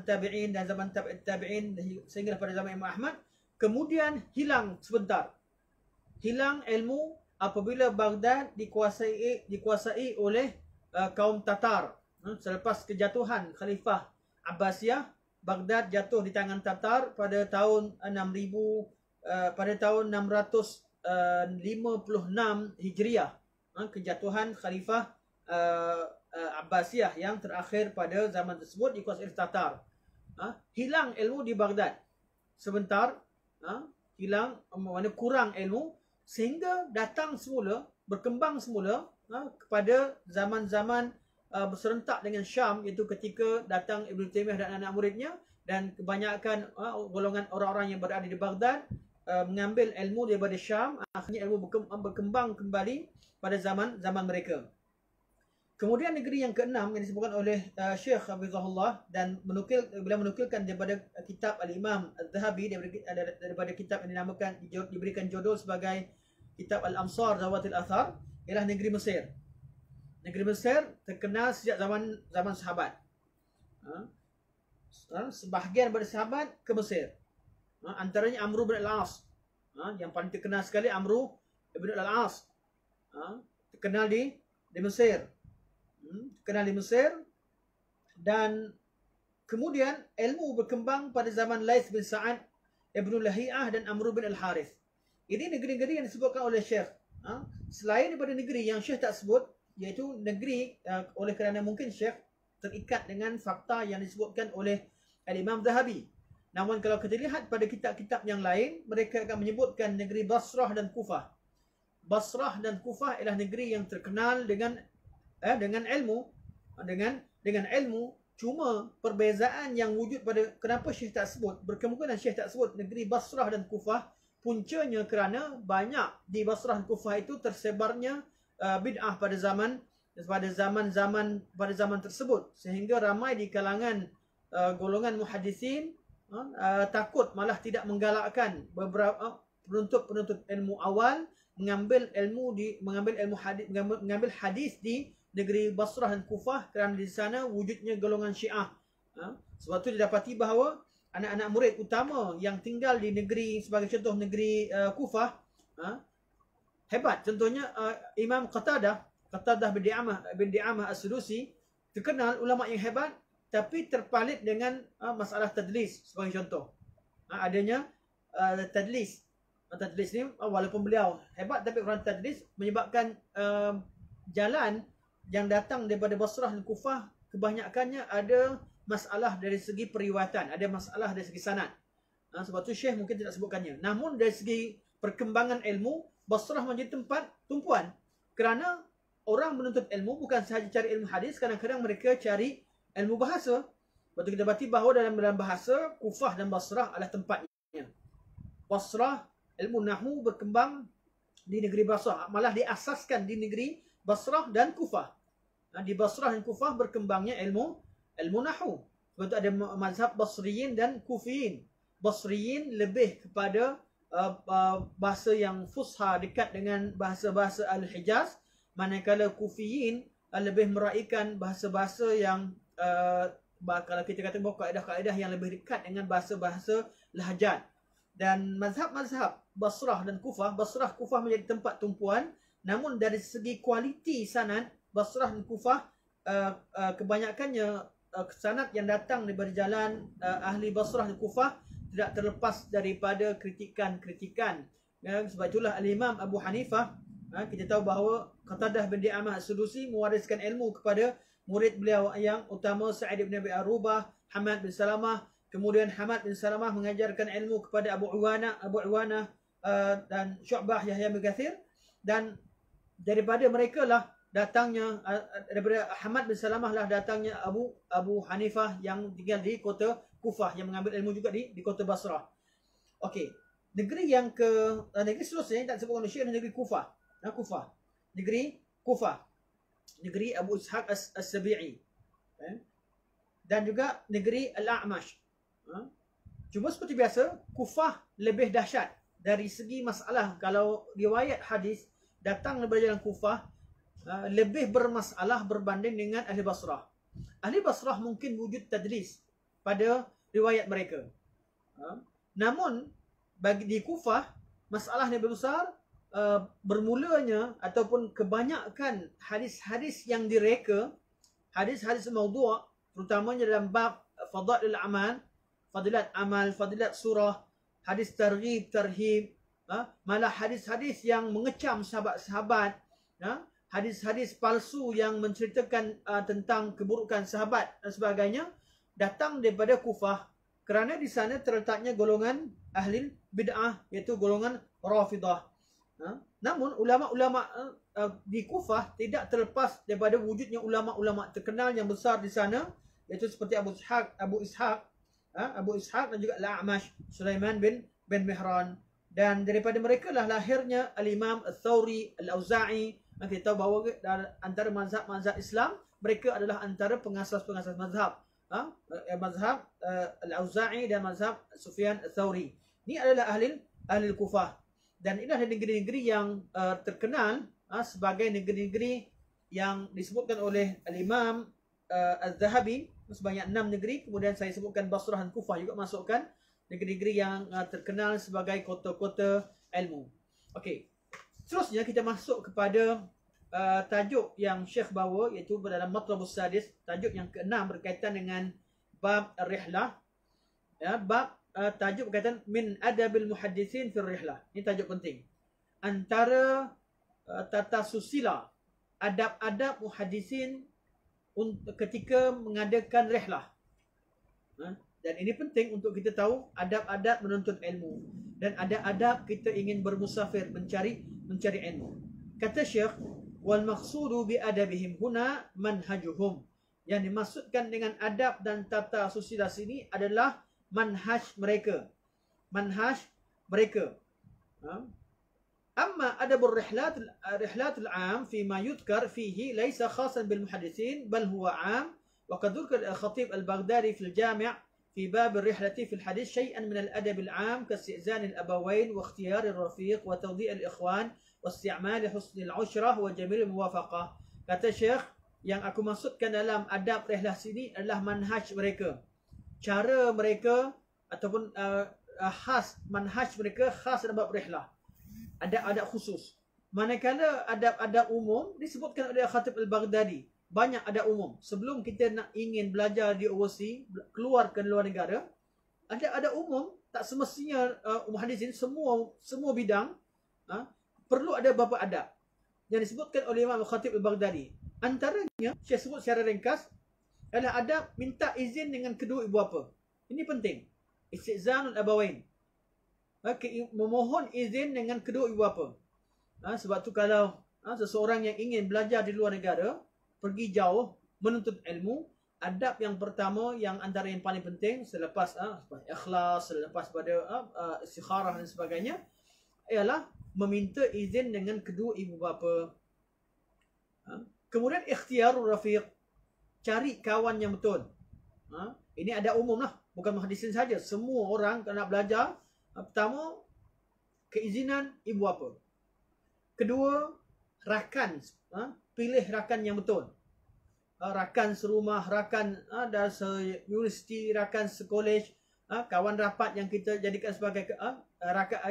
Speaker 1: tabi'in dan zaman tabi'in sehingga pada zaman Imam Ahmad. Kemudian hilang sebentar. Hilang ilmu apabila Baghdad dikuasai oleh kaum Tatar. Selepas kejatuhan Khalifah Abbasiyah, Baghdad jatuh di tangan Tatar pada tahun 656 Hijriah. Kejatuhan Khalifah Abbasiyah yang terakhir pada zaman tersebut dikuasai oleh Tatar. Hilang ilmu di Baghdad sebentar, kurang ilmu, sehingga berkembang semula kepada zaman-zaman berserentak dengan Syam, iaitu ketika datang Ibn Taymiyah dan anak muridnya, dan kebanyakan golongan orang-orang yang berada di Baghdad mengambil ilmu daripada Syam. Akhirnya ilmu berkembang kembali pada zaman mereka. Kemudian negeri yang keenam yang disebutkan oleh Syekh Hafizahullah, dan beliau menukilkan daripada kitab Al-Imam Al-Zahabi, daripada kitab yang diberikan judul sebagai kitab Al-Amsar Zawatil Athar, ialah negeri Mesir. Negeri Mesir terkenal sejak zaman sahabat. Sebahagian daripada sahabat ke Mesir. Antaranya Amr bin Al-As. Yang paling terkenal sekali Amr bin Al-As. Terkenal di Mesir. Dan kemudian ilmu berkembang pada zaman Laits bin Sa'ad, Ibn Lahiyah dan Amr bin Al-Harith. Ini negeri-negeri yang disebutkan oleh Syekh. Selain daripada negeri yang Syekh tak sebut, iaitu negeri oleh kerana mungkin Syekh terikat dengan fakta yang disebutkan oleh Al-Imam Zahabi. Namun kalau kita lihat pada kitab-kitab yang lain, mereka akan menyebutkan negeri Basrah dan Kufah. Basrah dan Kufah ialah negeri yang terkenal dengan ilmu, dengan ilmu. Cuma perbezaan yang wujud pada kenapa Syekh tak sebut, berkemungkinan Syekh tak sebut negeri Basrah dan Kufah, puncanya kerana banyak di Basrah dan Kufah itu tersebarnya bid'ah pada zaman tersebut, sehingga ramai di kalangan golongan muhaddisin takut, malah tidak menggalakkan beberapa penuntut ilmu awal mengambil hadis di negeri Basrah dan Kufah, kerana di sana wujudnya golongan Syiah. Sebab tu didapati bahawa anak-anak murid utama yang tinggal di negeri, sebagai contoh negeri Kufah, hebat. Contohnya Imam Qatadah bin Di'amah As-Sudusi, terkenal ulama yang hebat, tapi terpalit dengan masalah tadlis. Sebagai contoh, adanya tadlis. Tadlis ni walaupun beliau hebat, tapi orang tadlis menyebabkan jalan yang datang daripada Basrah dan Kufah kebanyakannya ada masalah dari segi periwayatan, ada masalah dari segi sanad. Sebab tu Syekh mungkin tidak sebutkannya. Namun dari segi perkembangan ilmu, Basrah menjadi tempat tumpuan, kerana orang menuntut ilmu bukan sahaja cari ilmu hadis, kadang-kadang mereka cari ilmu bahasa. Lepas tu kita dapati bahawa dalam bahasa, Kufah dan Basrah adalah tempatnya. Basrah, ilmu nahwu berkembang di negeri Basrah, malah diasaskan di negeri Basrah dan Kufah. Di Basrah dan Kufah berkembangnya ilmu nahwu. Sebab tu ada mazhab Basriyin dan Kufiyin. Basriyin lebih kepada bahasa yang fusha, dekat dengan bahasa-bahasa Al-Hijaz, manakala Kufiyin lebih meraihkan bahasa-bahasa yang kalau kita kata bahawa kaedah-kaedah yang lebih dekat dengan bahasa-bahasa lahjat. Dan mazhab-mazhab Basrah dan Kufah, Basrah Kufah menjadi tempat tumpuan. Namun dari segi kualiti sanad, Basrah dan Kufah kebanyakannya sanad yang datang daripada jalan ahli Basrah dan Kufah tidak terlepas daripada kritikan-kritikan. Sebab itulah Al-Imam Abu Hanifah, kita tahu bahawa Qatadah bin Di'amah As-Sudusi mewariskan ilmu kepada murid beliau yang utama, Sa'id bin Abi Arubah, Hamad bin Salamah. Kemudian Hamad bin Salamah mengajarkan ilmu kepada Abu Uwanah dan Syu'bah, Yahya bin Katsir. Dan daripada mereka lah datangnya, daripada Hamad bin Salamah lah datangnya Abu Hanifah yang tinggal di kota Kufah, yang mengambil ilmu juga di kota Basrah. Okey, negeri seterusnya yang tak sebutkan oleh Syekh, negeri Kufah. Negeri Kufah, negeri Abu Ishaq As-Sabi'i, dan juga negeri Al-A'mash. Cuma seperti biasa, Kufah lebih dahsyat dari segi masalah. Kalau riwayat hadis datang daripada jalan Kufah, lebih bermasalah berbanding dengan ahli Basrah. Ahli Basrah mungkin wujud tadlis pada riwayat mereka. Namun bagi di Kufah, masalah yang besar bermulanya ataupun kebanyakan hadis-hadis yang direka, hadis-hadis maudhu', terutamanya dalam bab fadailul amal, fadilat amal, fadilat surah, hadis targhib, tarhib, malah hadis-hadis yang mengecam sahabat-sahabat, hadis-hadis palsu yang menceritakan tentang keburukan sahabat dan sebagainya, datang daripada Kufah, kerana di sana terletaknya golongan ahli bid'ah, iaitu golongan Rafidah. Namun ulama-ulama di Kufah tidak terlepas daripada wujudnya ulama-ulama terkenal yang besar di sana, iaitu seperti Abu Ishaq dan juga Al-A'mash, Sulaiman bin Mihran. Dan daripada mereka lah lahirnya Al-Imam Al-Thawri, Al-Auza'i. Kita tahu bahawa antara mazhab-mazhab Islam, mereka adalah antara pengasas-pengasas mazhab. Mazhab Al-Auza'i dan mazhab Sufyan Al-Thawri. Ini adalah ahli Kufah. Dan inilah negeri-negeri yang terkenal sebagai negeri-negeri yang disebutkan oleh Al-Imam Al-Zahabi, sebanyak 6 negeri. Kemudian saya sebutkan Basrah dan Kufah juga masukkan negeri-negeri yang terkenal sebagai kota-kota ilmu. Okey, seterusnya kita masuk kepada tajuk yang Syekh bawa, iaitu dalam Matlabus Sadis, tajuk yang ke-6 berkaitan dengan bab Ar-Rihlah. Bab tajuk berkaitan min adabil muhaddithin fil rihlah. Ini tajuk penting. Antara tata susila, adab-adab muhaddithin ketika mengadakan rihlah. Dan ini penting untuk kita tahu adab-adab menuntut ilmu dan ada adab kita ingin bermusafir mencari ilmu. Kata Syekh, wal maqsudu bi adabihim huna manhajuhum. Yang dimaksudkan dengan adab dan tata susila sini adalah manhaj mereka. Manhaj mereka. Amma adabur rihlatul am fima yudkar fihi laysa khasan bil muhaddisin bal huwa am wa qad dhukira al-Khatib al-Baghdadi fil Jami' في باب الرحلة في الحديث شيئا من الأدب العام كاستئذان الأبوين واختيار الرفيق وتوضيء الإخوان واستعمال حسن العشرة وجميل الموافقة. Kata Syekh, yang aku maksudkan dalam adab rihlah sini adalah manhaj mereka, cara mereka ataupun khas manhaj mereka khas dalam bab rihlah, adab-adab khusus. Manakala adab-adab umum disebutkan oleh Khatib al-Baghdadi, banyak adab umum. Sebelum kita nak ingin belajar di overseas, keluar ke luar negara, adab umum tak semestinya muhaddisin semua bidang perlu ada beberapa adab yang disebutkan oleh Imam Khatib al-Baghdadi. Antaranya saya sebut secara ringkas adalah adab minta izin dengan kedua ibu bapa. Ini penting. Istizanul abawain. Memohon izin dengan kedua ibu bapa. Sebab tu kalau seseorang yang ingin belajar di luar negara, pergi jauh menuntut ilmu, adab yang pertama yang antara yang paling penting selepas ikhlas, selepas pada istikharah dan sebagainya ialah meminta izin dengan kedua ibu bapa. Kemudian ikhtiarur rafiq, cari kawan yang betul. Ini adab umum lah, bukan muhaddisin saja. Semua orang kalau nak belajar, pertama keizinan ibu bapa. Kedua, rakan, pilih rakan yang betul. Rakan serumah, rakan dari universiti, rakan sekolej, kawan rapat yang kita jadikan sebagai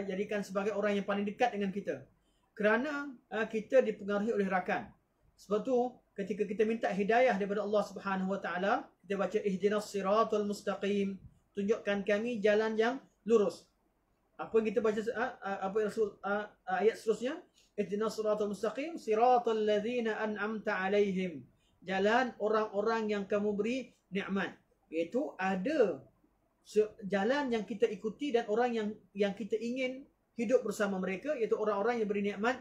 Speaker 1: jadikan sebagai orang yang paling dekat dengan kita. Kerana kita dipengaruhi oleh rakan. Sebab tu ketika kita minta hidayah daripada Allah Subhanahu Wa Taala, kita baca ihdinas siratal mustaqim, tunjukkan kami jalan yang lurus. Apa yang kita baca ayat seterusnya? Ihdinas siratal mustaqim siratal ladzina an'amta alaihim. Jalan orang-orang yang kamu beri nikmat. Iaitu ada jalan yang kita ikuti dan orang yang kita ingin hidup bersama mereka, iaitu orang-orang yang beri nikmat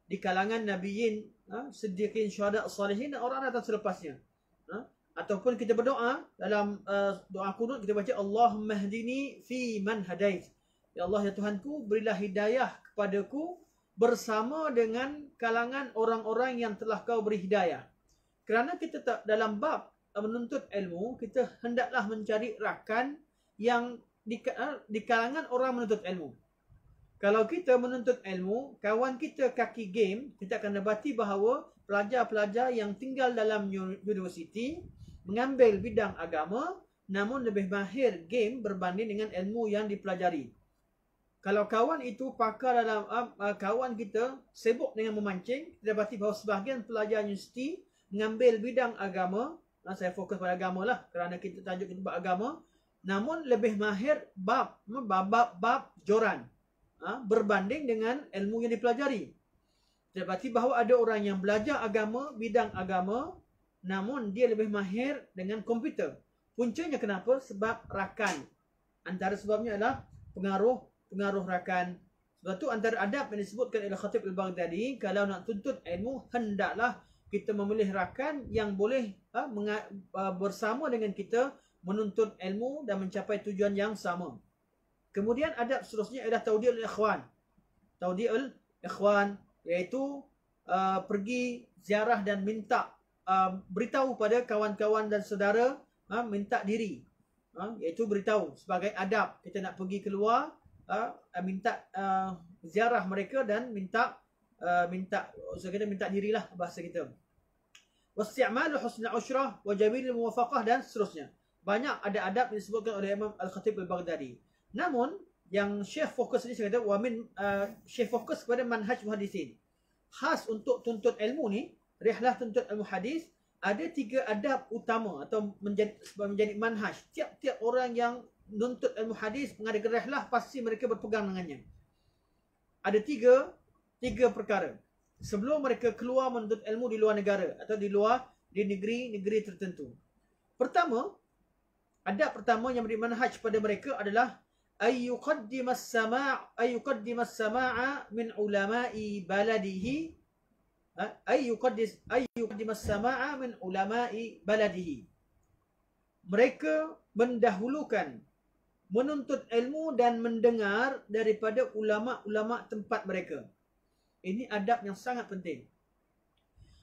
Speaker 1: di kalangan nabiyyin, siddiqin, syuhada, salihin dan orang datang selepasnya. Ataupun kita berdoa dalam doa qunut, kita baca Allahumma hdini fi man hadait. Ya Allah, ya Tuhanku, berilah hidayah kepadaku bersama dengan kalangan orang-orang yang telah kau beri hidayah. Kerana kita dalam bab menuntut ilmu, kita hendaklah mencari rakan yang di kalangan orang menuntut ilmu. Kalau kita menuntut ilmu, kawan kita kaki game, kita akan dapati bahawa pelajar-pelajar yang tinggal dalam universiti mengambil bidang agama namun lebih mahir game berbanding dengan ilmu yang dipelajari. Kalau kawan itu pakar dalam kawan kita sibuk dengan memancing, kita dapati bahawa sebahagian pelajar universiti mengambil bidang agama, saya fokus pada agama lah kerana kita tajuk kita bab agama, namun lebih mahir bab joran berbanding dengan ilmu yang dipelajari. Kita dapati bahawa ada orang yang belajar agama, bidang agama, namun dia lebih mahir dengan komputer. Puncanya kenapa? Sebab rakan. Antara sebabnya adalah pengaruh rakan. Sebab tu antara adab yang disebutkan oleh Khatib al-Baghdadi, kalau nak tuntut ilmu, hendaklah kita memilih rakan yang boleh bersama dengan kita menuntut ilmu dan mencapai tujuan yang sama. Kemudian adab seterusnya adalah taudhi'ul ikhwan. Taudhi'ul ikhwan iaitu pergi ziarah dan minta beritahu pada kawan-kawan dan saudara, minta diri, iaitu beritahu sebagai adab. Kita nak pergi keluar, minta ziarah mereka dan minta dirilah bahasa kita. Wasti'malu husnul ushrah wa jamilul muwafaqah dan seterusnya. Banyak ada adab yang disebutkan oleh Imam Al-Khatib al-Baghdadi. Namun yang Syekh fokus ni, saya kata Syekh fokus kepada manhaj muhaddisin. Khas untuk tuntut ilmu ni, rihlah tuntut ilmu hadis, ada 3 adab utama atau menjadi manhaj. Tiap-tiap orang yang menuntut ilmu hadis mengadakan rihlah, pasti mereka berpegang dengannya. Ada tiga perkara sebelum mereka keluar menuntut ilmu di luar negara atau di negeri-negeri tertentu. Pertama adab pertama yang menjadi manhaj pada mereka adalah ayyuqaddimas sama'a min ulama'i baladihi, ayyuqaddimas sama'a min ulama'i baladihi. Mereka mendahulukan menuntut ilmu dan mendengar daripada ulama-ulama tempat mereka. Ini adab yang sangat penting.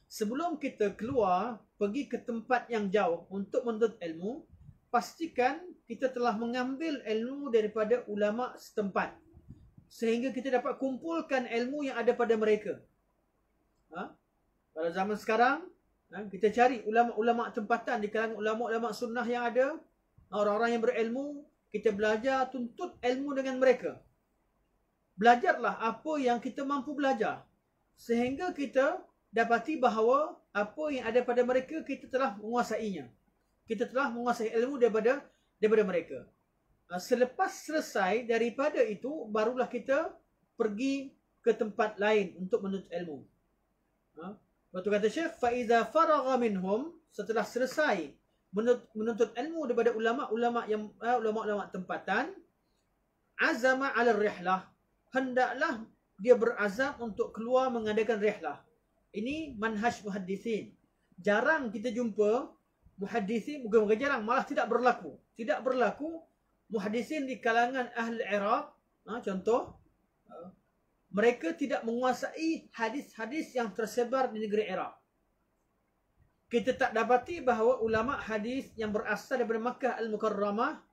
Speaker 1: Sebelum kita keluar pergi ke tempat yang jauh untuk menuntut ilmu, pastikan kita telah mengambil ilmu daripada ulama setempat, sehingga kita dapat kumpulkan ilmu yang ada pada mereka. Pada zaman sekarang, kita cari ulama-ulama tempatan di kalangan ulama-ulama sunnah yang ada, orang-orang yang berilmu, kita belajar, tuntut ilmu dengan mereka. Belajarlah apa yang kita mampu belajar, sehingga kita dapati bahawa apa yang ada pada mereka kita telah menguasainya. Kita telah menguasai ilmu daripada mereka. Selepas selesai daripada itu, barulah kita pergi ke tempat lain untuk menuntut ilmu. Lepas tu kata Syekh, فَإِذَا فَرَغَ مِنْهُمْ, setelah selesai menuntut ilmu daripada ulama-ulama tempatan, azama 'ala rihlah, hendaklah dia berazam untuk keluar mengadakan rihlah. Ini manhaj muhaddisin. Jarang kita jumpa muhaddisin, bukan jarang, malah tidak berlaku. Tidak berlaku muhaddisin di kalangan ahli Iraq. Contoh, mereka tidak menguasai hadis-hadis yang tersebar di negeri Iraq. Kita tak dapati bahawa ulama hadis yang berasal daripada Makkah Al-Mukarramah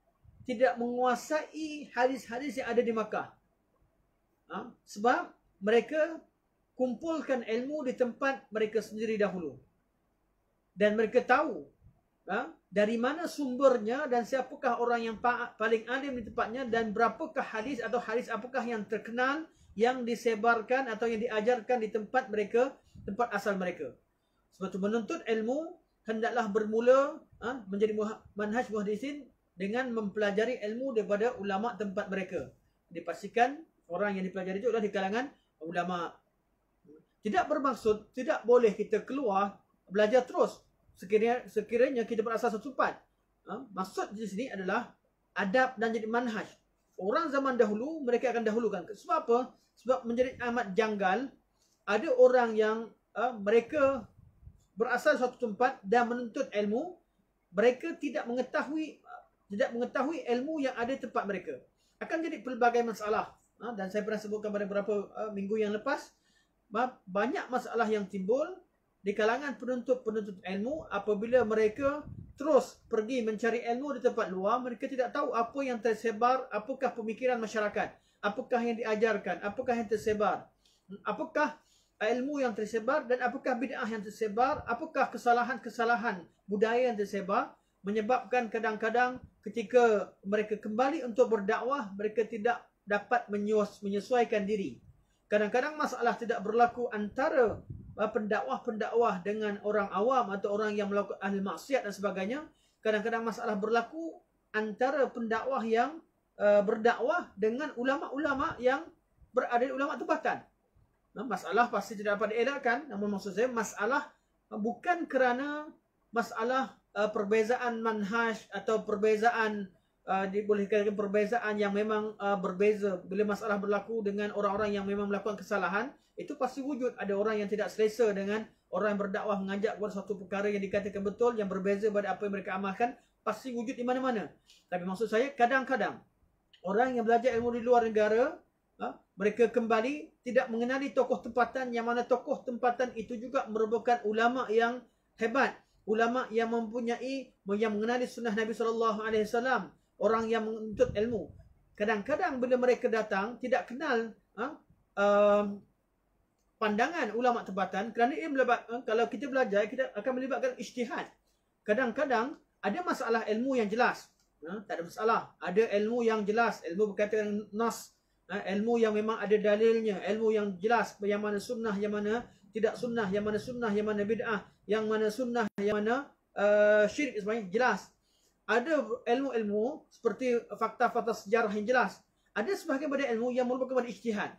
Speaker 1: tidak menguasai hadis-hadis yang ada di Makkah. Sebab mereka kumpulkan ilmu di tempat mereka sendiri dahulu. Dan mereka tahu dari mana sumbernya dan siapakah orang yang paling alim di tempatnya, dan berapakah hadis atau hadis apakah yang terkenal yang disebarkan atau yang diajarkan di tempat mereka, tempat asal mereka. Sebab itu menuntut ilmu hendaklah bermula menjadi manhaj muhaddisin dengan mempelajari ilmu daripada ulama tempat mereka. Dipastikan orang yang dipelajari itu adalah di kalangan ulama. Tidak bermaksud tidak boleh kita keluar belajar terus sekiranya kita berasal satu tempat. Maksud di sini adalah adab dan jadi manhaj. Orang zaman dahulu mereka akan dahulukan. Sebab apa? Sebab menjadi amat janggal ada orang yang mereka berasal satu tempat dan menuntut ilmu, mereka tidak mengetahui ilmu yang ada di tempat mereka. Akan jadi pelbagai masalah. Dan saya pernah sebutkan pada beberapa minggu yang lepas, banyak masalah yang timbul di kalangan penuntut ilmu apabila mereka terus pergi mencari ilmu di tempat luar. Mereka tidak tahu apa yang tersebar, apakah pemikiran masyarakat, apakah yang diajarkan, apakah yang tersebar, apakah ilmu yang tersebar, dan apakah bid'ah yang tersebar, apakah kesalahan-kesalahan budaya yang tersebar, menyebabkan kadang-kadang ketika mereka kembali untuk berdakwah, mereka tidak dapat menyesuaikan diri. Kadang-kadang masalah tidak berlaku antara pendakwah-pendakwah dengan orang awam atau orang yang melakukan ahli maksiat dan sebagainya. Kadang-kadang masalah berlaku antara pendakwah yang berdakwah dengan ulama-ulama yang berada di ulama tempatan. Masalah pasti tidak dapat dielakkan. Namun maksud saya masalah bukan kerana masalah perbezaan manhaj atau perbezaan boleh dikatakan perbezaan yang memang berbeza. Bila masalah berlaku dengan orang-orang yang memang melakukan kesalahan, itu pasti wujud ada orang yang tidak selesa dengan orang yang berdakwah mengajak kepada suatu perkara yang dikatakan betul, yang berbeza pada apa yang mereka amalkan, pasti wujud di mana-mana. Tapi maksud saya kadang-kadang orang yang belajar ilmu di luar negara, mereka kembali tidak mengenali tokoh tempatan, yang mana tokoh tempatan itu juga merupakan ulama yang hebat, ulama yang mempunyai, yang mengenali sunnah Nabi SAW, orang yang menuntut ilmu. Kadang-kadang bila mereka datang tidak kenal pandangan ulama tempatan, kerana ia kalau kita belajar kita akan melibatkan ijtihad. Kadang-kadang ada masalah ilmu yang jelas, tak ada masalah. Ada ilmu yang jelas, ilmu berkaitan nas, ilmu yang memang ada dalilnya, ilmu yang jelas, yang mana sunnah, yang mana tidak sunnah, yang mana sunnah, yang mana bid'ah, yang mana sunnah, yang mana syirik, semuanya jelas. Ada ilmu-ilmu seperti fakta-fakta sejarah yang jelas. Ada sebahagian pada ilmu yang merupakan ijtihad.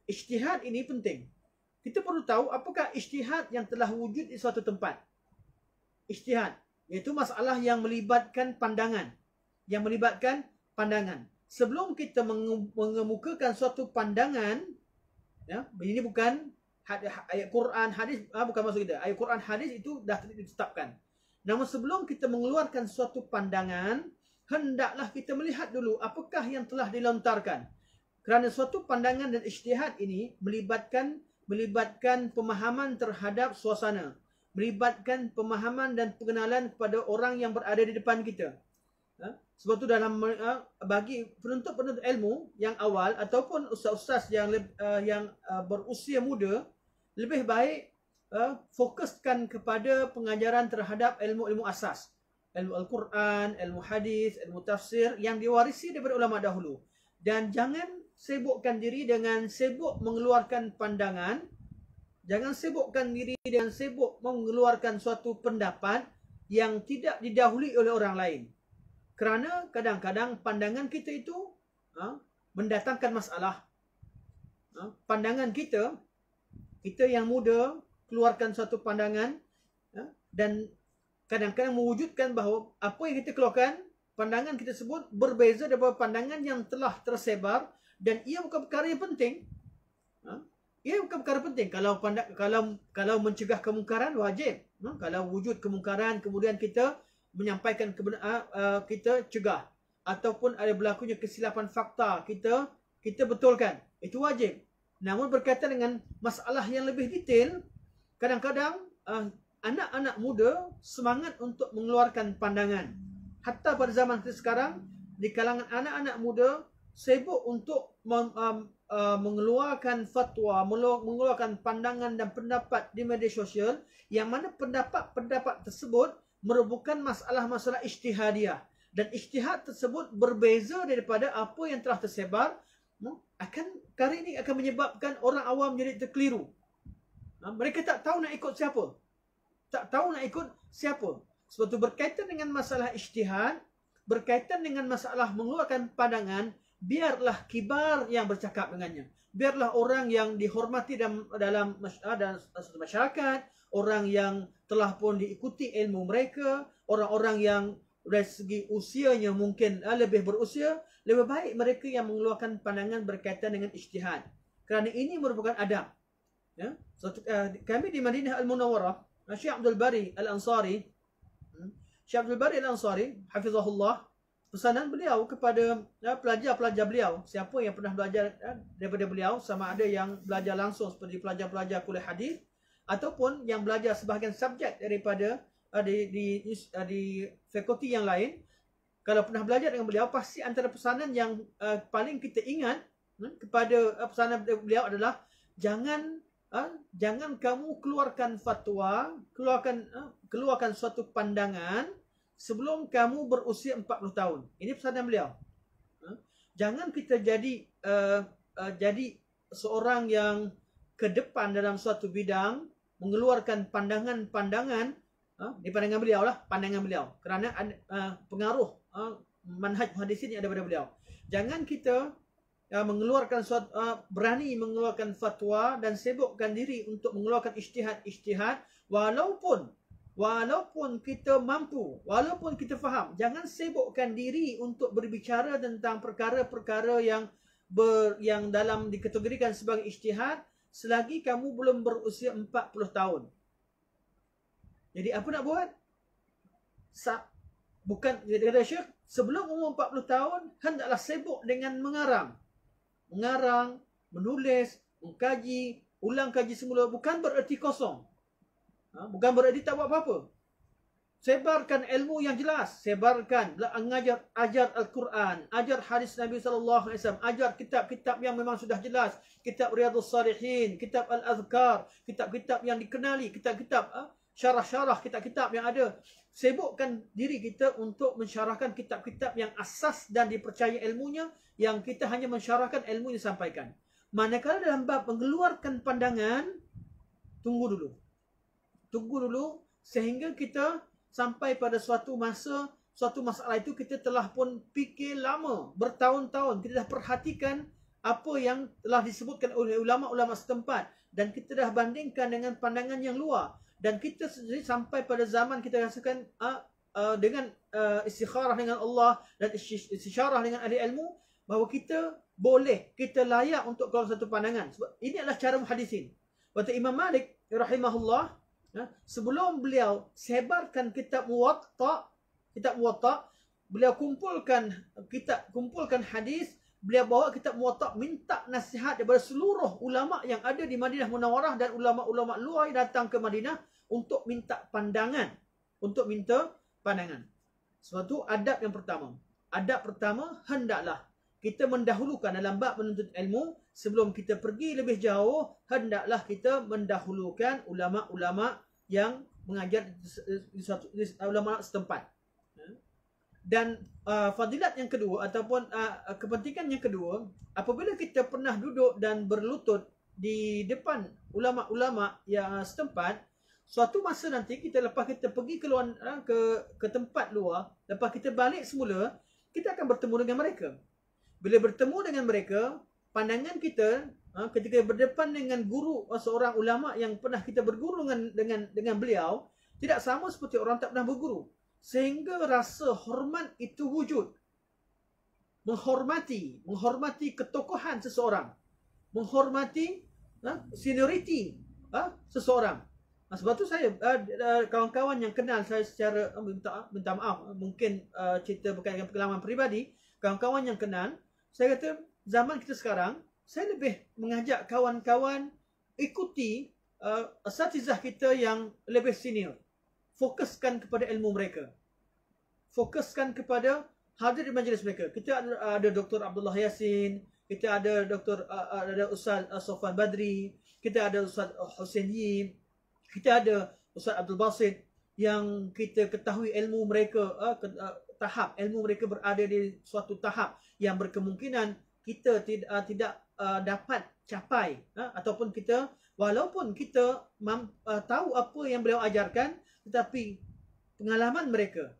Speaker 1: Ijtihad ini penting. Kita perlu tahu apakah ijtihad yang telah wujud di suatu tempat. Ijtihad, iaitu masalah yang melibatkan pandangan. yang melibatkan pandangan. Sebelum kita mengemukakan suatu pandangan, ya, ini bukan ayat Quran, hadis, bukan maksud kita. Ayat Quran, hadis itu dah ditetapkan. Namun sebelum kita mengeluarkan suatu pandangan, hendaklah kita melihat dulu apakah yang telah dilontarkan. Kerana suatu pandangan dan ijtihad ini melibatkan pemahaman terhadap suasana, melibatkan pemahaman dan pengenalan kepada orang yang berada di depan kita. Sebab tu dalam bagi penuntut-penuntut ilmu yang awal ataupun ustaz-ustaz yang berusia muda, lebih baik fokuskan kepada pengajaran terhadap ilmu-ilmu asas, ilmu Al-Quran, ilmu hadis, ilmu tafsir yang diwarisi daripada ulama dahulu. Dan jangan sibukkan diri dengan sibuk mengeluarkan pandangan, jangan sibukkan diri dengan sibuk mengeluarkan suatu pendapat yang tidak didahului oleh orang lain. Kerana kadang-kadang pandangan kita itu mendatangkan masalah. Pandangan kita yang muda keluarkan suatu pandangan, dan kadang-kadang mewujudkan bahawa apa yang kita keluarkan, pandangan kita sebut berbeza daripada pandangan yang telah tersebar, dan ia bukan perkara yang penting. Ia bukan perkara penting. Kalau mencegah kemungkaran wajib. Kalau wujud kemungkaran kemudian kita menyampaikan kebenaran, kita cegah, ataupun ada berlakunya kesilapan fakta, kita betulkan, itu wajib. Namun berkaitan dengan masalah yang lebih detail, kadang-kadang anak-anak muda semangat untuk mengeluarkan pandangan. Hatta pada zaman kita sekarang, di kalangan anak-anak muda sibuk untuk mengeluarkan fatwa, mengeluarkan pandangan dan pendapat di media sosial, yang mana pendapat-pendapat tersebut merupakan masalah-masalah ijtihadiyah, dan ijtihad tersebut berbeza daripada apa yang telah tersebar. Perkara ini akan menyebabkan orang awam jadi terkeliru. Mereka tak tahu nak ikut siapa, Sebab itu berkaitan dengan masalah ijtihad, berkaitan dengan masalah mengeluarkan pandangan, biarlah kibar yang bercakap dengannya, biarlah orang yang dihormati dalam masyarakat, orang yang telah pun diikuti ilmu mereka, orang-orang yang dari segi usianya mungkin lebih berusia, lebih baik mereka yang mengeluarkan pandangan berkaitan dengan ijtihad. Kerana ini merupakan adab. Ya? Kami di Madinah Al-Munawwarah, Syekh Abdul Bari Al-Ansari, hafizahullah, pesanan beliau kepada pelajar-pelajar beliau, siapa yang pernah belajar daripada beliau, sama ada yang belajar langsung seperti pelajar-pelajar kuliah hadis, ataupun yang belajar sebahagian subjek daripada di fakulti yang lain. Kalau pernah belajar dengan beliau, pasti antara pesanan yang paling kita ingat kepada pesanan beliau adalah jangan kamu keluarkan fatwa, keluarkan suatu pandangan sebelum kamu berusia 40 tahun. Ini pesanan beliau. Jangan kita jadi seorang yang ke depan dalam suatu bidang, mengeluarkan pandangan-pandangan, di pandangan beliau lah, pandangan beliau. Kerana pengaruh manhaj muhaddisin yang ada pada beliau. Jangan kita mengeluarkan berani mengeluarkan fatwa dan sibukkan diri untuk mengeluarkan ijtihad, walaupun kita mampu, walaupun kita faham. Jangan sibukkan diri untuk berbicara tentang perkara-perkara yang dalam dikategorikan sebagai ijtihad selagi kamu belum berusia 40 tahun. Jadi apa nak buat? Bukan, kata Syekh, sebelum umur 40 tahun hendaklah sibuk dengan mengarang, menulis, mengkaji, ulang kaji semula. Bukan bererti kosong, bukan bererti tak buat apa-apa. Sebarkan ilmu yang jelas, ajar Al-Quran, ajar hadis Nabi SAW, ajar kitab-kitab yang memang sudah jelas, kitab Riyadhus Salihin, kitab Al-Azkar, kitab-kitab yang dikenali, kitab-kitab syarah-syarah, kitab-kitab yang ada. Sibukkan diri kita untuk mensyarahkan kitab-kitab yang asas dan dipercaya ilmunya, yang kita hanya mensyarahkan ilmu yang disampaikan. Manakala dalam bab mengeluarkan pandangan, tunggu dulu sehingga kita sampai pada suatu masalah itu kita telah pun fikir lama, bertahun-tahun, kita dah perhatikan apa yang telah disebutkan oleh ulama-ulama setempat, dan kita dah bandingkan dengan pandangan yang luar, dan kita sendiri sampai pada zaman kita rasakan dengan istikharah dengan Allah dan istisyarah dengan ahli ilmu, bahawa kita boleh, kita layak untuk keluar satu pandangan. Sebab ini adalah cara muhaddisin. Waktu Imam Malik rahimahullah, sebelum beliau sebarkan kitab Muwatta, beliau kumpulkan hadis, beliau bawa kitab Muwatta, minta nasihat daripada seluruh ulama yang ada di Madinah Munawarah dan ulama-ulama luar yang datang ke Madinah untuk minta pandangan. Sebab itu adab yang pertama. Adab pertama, hendaklah kita mendahulukan dalam bab menuntut ilmu, sebelum kita pergi lebih jauh, hendaklah kita mendahulukan ulama-ulama yang mengajar di ulama setempat. Dan fadilat yang kedua ataupun kepentingan yang kedua, apabila kita pernah duduk dan berlutut di depan ulama-ulama yang setempat, suatu masa nanti kita lepas kita pergi keluar ke tempat luar, lepas kita balik semula, kita akan bertemu dengan mereka. Bila bertemu dengan mereka, pandangan kita ketika berdepan dengan guru seorang ulama yang pernah kita berguru dengan beliau, tidak sama seperti orang tak pernah berguru. Sehingga rasa hormat itu wujud. Menghormati ketokohan seseorang, menghormati seniority seseorang. Sebab tu saya, kawan-kawan yang kenal saya secara, minta maaf, mungkin cerita berkaitan dengan pengalaman peribadi, kawan-kawan yang kenal, saya kata zaman kita sekarang, saya lebih mengajak kawan-kawan ikuti asatizah kita yang lebih senior. Fokuskan kepada ilmu mereka. Fokuskan kepada hadir di majlis mereka. Kita ada Dr. Abdullah Yasin, kita ada ada Ustaz Sofwan Badri, kita ada Ustaz Hussein Yim, kita ada Ustaz Abdul Basit, yang kita ketahui ilmu mereka, tahap ilmu mereka berada di suatu tahap yang berkemungkinan kita tidak dapat capai, ataupun kita, walaupun kita tahu apa yang beliau ajarkan, tetapi pengalaman mereka,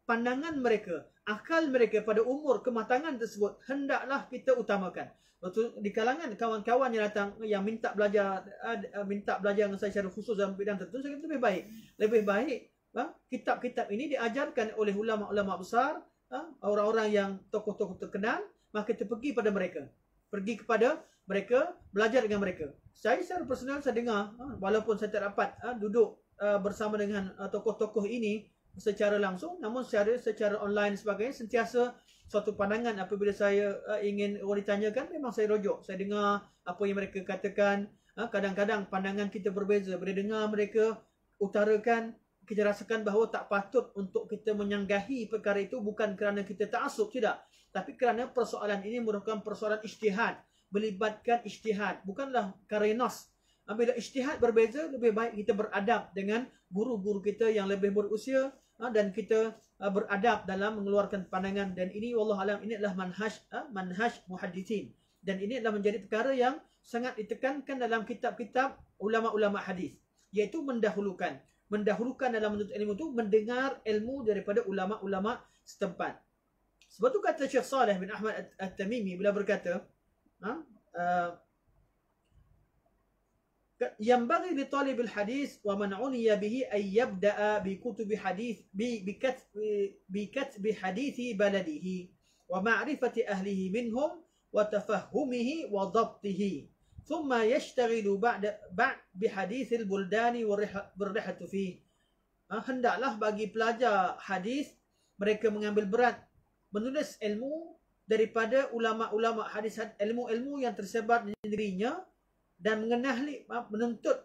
Speaker 1: pandangan mereka, akal mereka pada umur kematangan tersebut hendaklah kita utamakan. Waktu di kalangan kawan-kawan yang datang yang minta belajar dengan saya secara khusus dalam bidang tertentu, saya kata lebih baik kitab-kitab ini diajarkan oleh ulama-ulama besar, orang-orang yang tokoh-tokoh terkenal, maka kita pergi kepada mereka, belajar dengan mereka. Saya secara personal saya dengar, walaupun saya tak dapat duduk bersama dengan tokoh-tokoh ini secara langsung, namun secara online sebagainya, sentiasa suatu pandangan apabila saya ingin ditanyakan, memang saya rujuk, saya dengar apa yang mereka katakan. Kadang-kadang pandangan kita berbeza. Bila dengar mereka utarakan, kita rasakan bahawa tak patut untuk kita menyanggahi perkara itu, bukan kerana kita ta'assub, tidak, tapi kerana persoalan ini merupakan persoalan ijtihad, melibatkan ijtihad, bukanlah karenas. Bila ijtihad berbeza, lebih baik kita beradab dengan guru-guru kita yang lebih berusia, dan kita beradab dalam mengeluarkan pandangan. Dan ini wallahu alam, ini adalah manhaj muhaddithin, dan ini adalah menjadi perkara yang sangat ditekankan dalam kitab-kitab ulama-ulama hadis, iaitu mendahulukan dalam menuntut ilmu itu mendengar ilmu daripada ulama-ulama setempat. Sebab tu kata Syekh Saleh bin Ahmad At-Tamimi bila berkata, ينبغي لطالب الحديث ومن عني به أن يبدأ بكتب حديث بكتب حديث بلده ومعرفة أهله منهم وتفهمه وضبطه ثم يشتغل بعد بحديث البلدان والرحلة فيه. Hendaklah bagi pelajar hadis mereka mengambil berat menulis ilmu daripada ulama-ulama hadis, ilmu-ilmu yang tersebar di negerinya, dan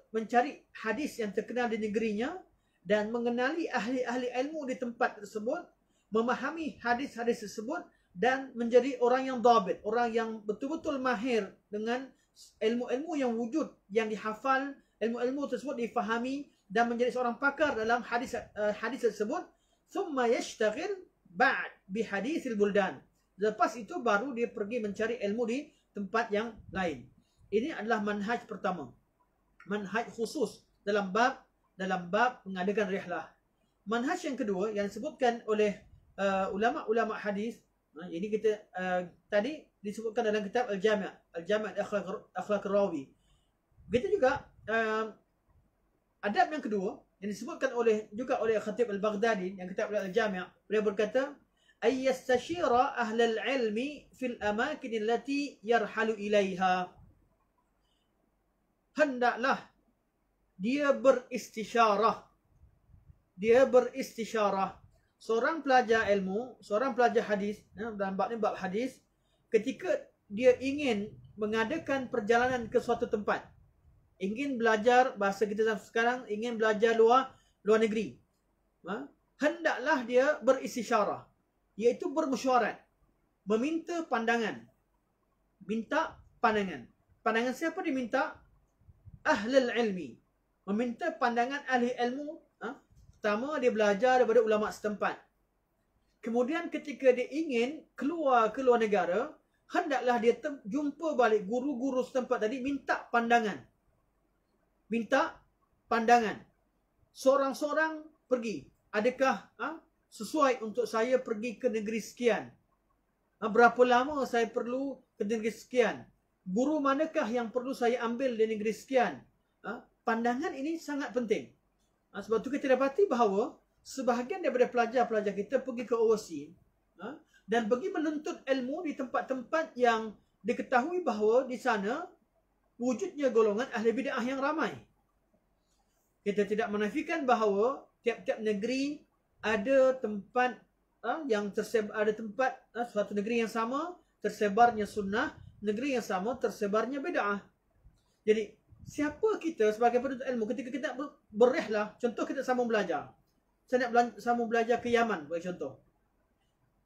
Speaker 1: mencari hadis yang terkenal di negerinya, dan mengenali ahli-ahli ilmu di tempat tersebut, memahami hadis-hadis tersebut, dan menjadi orang yang dhabit, orang yang betul-betul mahir dengan ilmu-ilmu yang wujud, yang dihafal, ilmu-ilmu tersebut difahami, dan menjadi seorang pakar dalam hadis tersebut. Thumma yashtaghil ba'd bihaditsil buldan. Lepas itu baru dia pergi mencari ilmu di tempat yang lain. Ini adalah manhaj pertama, manhaj khusus dalam bab mengadakan rihlah. Manhaj yang kedua yang disebutkan oleh ulama-ulama hadis, ini kita tadi disebutkan dalam kitab Al-Jami' Akhlaq Rawi. Begitu juga adab yang kedua yang disebutkan juga oleh Khatib Al-Baghdadi yang kitab Al-Jami', beliau berkata ayyastashira ahlal ilmi fil amakin allati yarhalu ilaiha. Hendaklah dia beristisyarah. Seorang pelajar ilmu, seorang pelajar hadis, dalam bab ni bab hadis, ketika dia ingin mengadakan perjalanan ke suatu tempat, ingin belajar, bahasa kita sekarang, ingin belajar luar negeri, hendaklah dia beristisyarah, iaitu bermesyuarat, meminta pandangan. Minta pandangan. Pandangan siapa diminta? Ahlul ilmi. Meminta pandangan ahli ilmu. Pertama, dia belajar daripada ulama setempat. Kemudian ketika dia ingin keluar ke luar negara, hendaklah dia jumpa balik guru-guru setempat tadi, minta pandangan. Minta pandangan. Seorang-seorang pergi. Adakah sesuai untuk saya pergi ke negeri sekian? Berapa lama saya perlu ke negeri sekian? Guru manakah yang perlu saya ambil di negeri sekian? Pandangan ini sangat penting. Sebab itu kita dapati bahawa sebahagian daripada pelajar-pelajar kita pergi ke overseas dan pergi menuntut ilmu di tempat-tempat yang diketahui bahawa di sana wujudnya golongan ahli bid'ah yang ramai. Kita tidak menafikan bahawa tiap-tiap negeri ada tempat yang tersebar, ada tempat suatu negeri yang sama tersebarnya sunnah, negeri yang sama tersebarnya bid'ah. Jadi siapa kita sebagai penuntut ilmu ketika kita berrihlah, contoh kita sambung belajar. Saya nak sambung belajar ke Yaman, bagi contoh.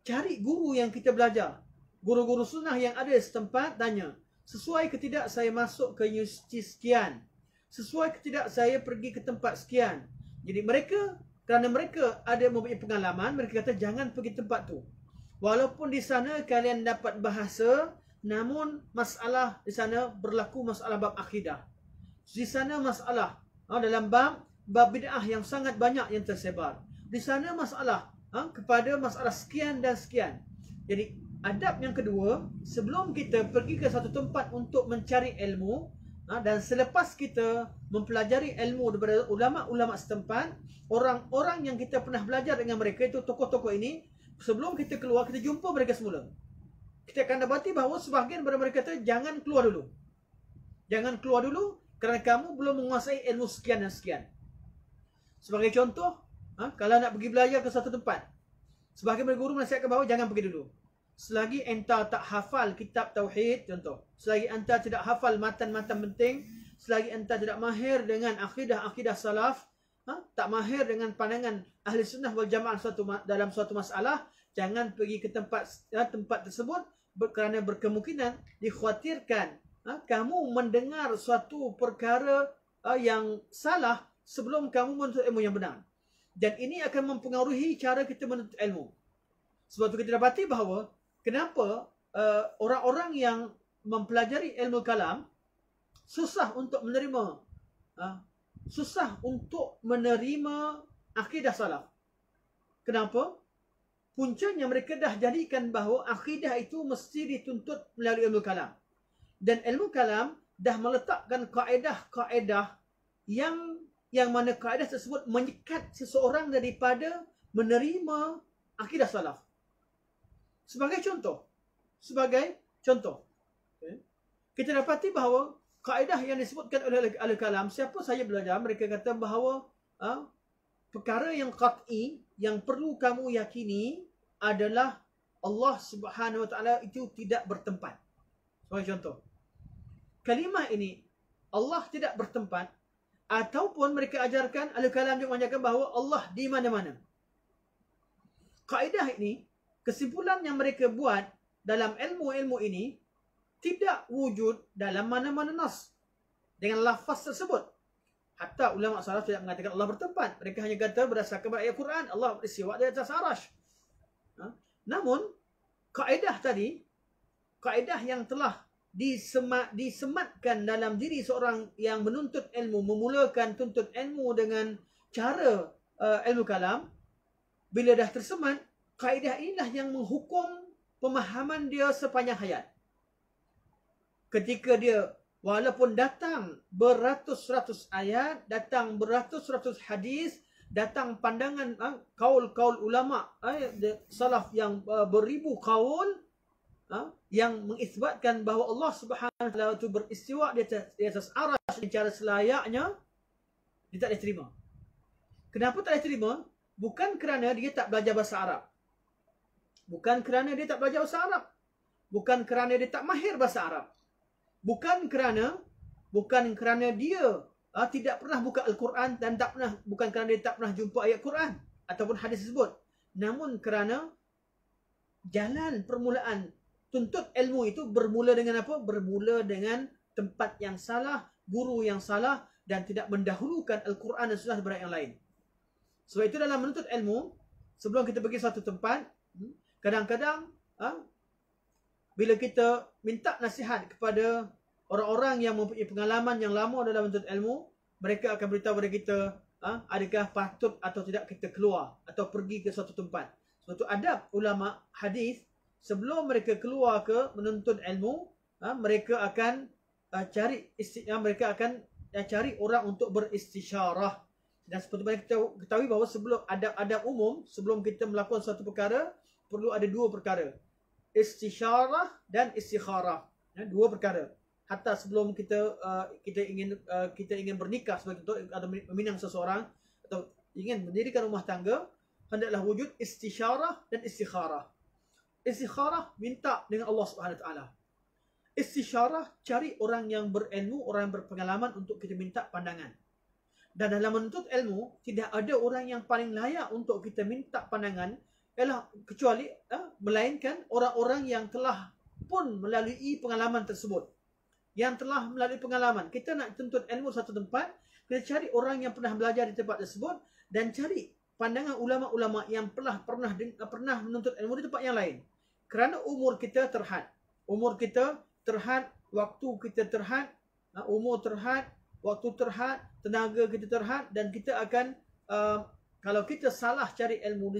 Speaker 1: Cari guru yang kita belajar. Guru-guru sunnah yang ada setempat, tanya, sesuai ke tidak saya masuk ke universiti sekian? Sesuai ke tidak saya pergi ke tempat sekian? Jadi mereka, kerana mereka ada mempunyai pengalaman, mereka kata jangan pergi tempat tu. Walaupun di sana kalian dapat bahasa, namun masalah di sana berlaku masalah bab akidah. Di sana masalah dalam bab bid'ah yang sangat banyak yang tersebar. Di sana masalah kepada masalah sekian dan sekian. Jadi adab yang kedua, sebelum kita pergi ke satu tempat untuk mencari ilmu, dan selepas kita mempelajari ilmu daripada ulama-ulama setempat, orang-orang yang kita pernah belajar dengan mereka, itu tokoh-tokoh ini, sebelum kita keluar, kita jumpa mereka semula. Kita akan dapati bahawa sebahagian daripada mereka kata jangan keluar dulu. Jangan keluar dulu kerana kamu belum menguasai ilmu sekian dan sekian. Sebagai contoh, kalau nak pergi belajar ke satu tempat, sebahagian guru menasihatkan bahawa jangan pergi dulu. Selagi anda tak hafal kitab tauhid, contoh, selagi anda tidak hafal matan-matan penting, selagi anda tidak mahir dengan akidah salaf, tak mahir dengan pandangan ahli sunnah wal jamaah dalam suatu masalah, jangan pergi ke tempat tersebut kerana berkemungkinan dikhawatirkan kamu mendengar suatu perkara yang salah sebelum kamu menuntut ilmu yang benar. Dan ini akan mempengaruhi cara kita menuntut ilmu. Sebab itu kita dapati bahawa kenapa orang-orang yang mempelajari ilmu kalam susah untuk menerima akidah salaf. Kenapa? Puncanya mereka dah jadikan bahawa akidah itu mesti dituntut melalui ilmu kalam. Dan ilmu kalam dah meletakkan kaedah-kaedah yang mana kaedah tersebut menyekat seseorang daripada menerima akidah salaf. Sebagai contoh, kita dapati bahawa kaedah yang disebutkan oleh ahli kalam, siapa saya belajar, mereka kata bahawa perkara yang qat'i yang perlu kamu yakini adalah Allah Subhanahu Wa Taala itu tidak bertempat. Sebagai contoh, kalimah ini Allah tidak bertempat, ataupun mereka ajarkan, ahli kalam juga mengajarkan bahawa Allah di mana-mana. Kaedah ini, kesimpulan yang mereka buat dalam ilmu-ilmu ini tidak wujud dalam mana-mana nas dengan lafaz tersebut. Hatta ulama salaf tidak mengatakan Allah bertempat. Mereka hanya kata berdasarkan ayat Quran, Allah beristiwa di atas arasy. Namun kaedah tadi, kaedah yang telah disematkan dalam diri seorang yang menuntut ilmu, memulakan tuntut ilmu dengan cara ilmu kalam, bila dah tersemat, kaedah inilah yang menghukum pemahaman dia sepanjang hayat. Ketika dia Walaupun datang beratus-ratus ayat, datang beratus-ratus hadis, datang pandangan kaul-kaul ulama salaf yang beribu kaul yang mengisbatkan bahawa Allah Subhanahu wa taala itu beristiwa di atas arasy secara selayaknya, dia tak diterima. Kenapa tak diterima? Bukan kerana dia tak belajar bahasa Arab. Bukan kerana dia tak belajar bahasa Arab. Bukan kerana dia tak mahir bahasa Arab. Bukan kerana dia tidak pernah buka Al-Quran dan bukan kerana dia tak pernah jumpa ayat Quran ataupun hadis tersebut. Namun kerana jalan permulaan tuntut ilmu itu bermula dengan apa? Bermula dengan tempat yang salah, guru yang salah, dan tidak mendahulukan Al-Quran dan Sunnah daripada yang lain. Sebab itu dalam menuntut ilmu, sebelum kita pergi satu tempat, kadang-kadang bila kita minta nasihat kepada orang-orang yang mempunyai pengalaman yang lama dalam menuntut ilmu, mereka akan beritahu kepada kita adakah patut atau tidak kita keluar atau pergi ke suatu tempat. Sebab itu adab ulama hadis, sebelum mereka keluar ke menuntut ilmu, mereka akan cari orang untuk beristisyarah. Dan seperti mana kita ketahui bahawa sebelum adab-adab umum, sebelum kita melakukan suatu perkara, perlu ada dua perkara. Istisyarah dan istikharah. Dua perkara. Hatta sebelum kita ingin bernikah sebagai contoh, atau meminang seseorang atau ingin mendirikan rumah tangga, hendaklah wujud istisyarah dan istikharah. Istikharah minta dengan Allah Subhanahu wa taala. Istisyarah cari orang yang berilmu, orang yang berpengalaman untuk kita minta pandangan. Dan dalam menuntut ilmu, tidak ada orang yang paling layak untuk kita minta pandangan kecuali melainkan orang-orang yang telah pun melalui pengalaman tersebut. Yang telah melalui pengalaman. Kita nak tuntut ilmu satu tempat, kita cari orang yang pernah belajar di tempat tersebut dan cari pandangan ulama-ulama yang pernah menuntut ilmu di tempat yang lain. Kerana umur kita terhad. Umur kita terhad, waktu kita terhad, umur terhad, waktu terhad, tenaga kita terhad, dan kita akan kalau kita salah cari ilmu,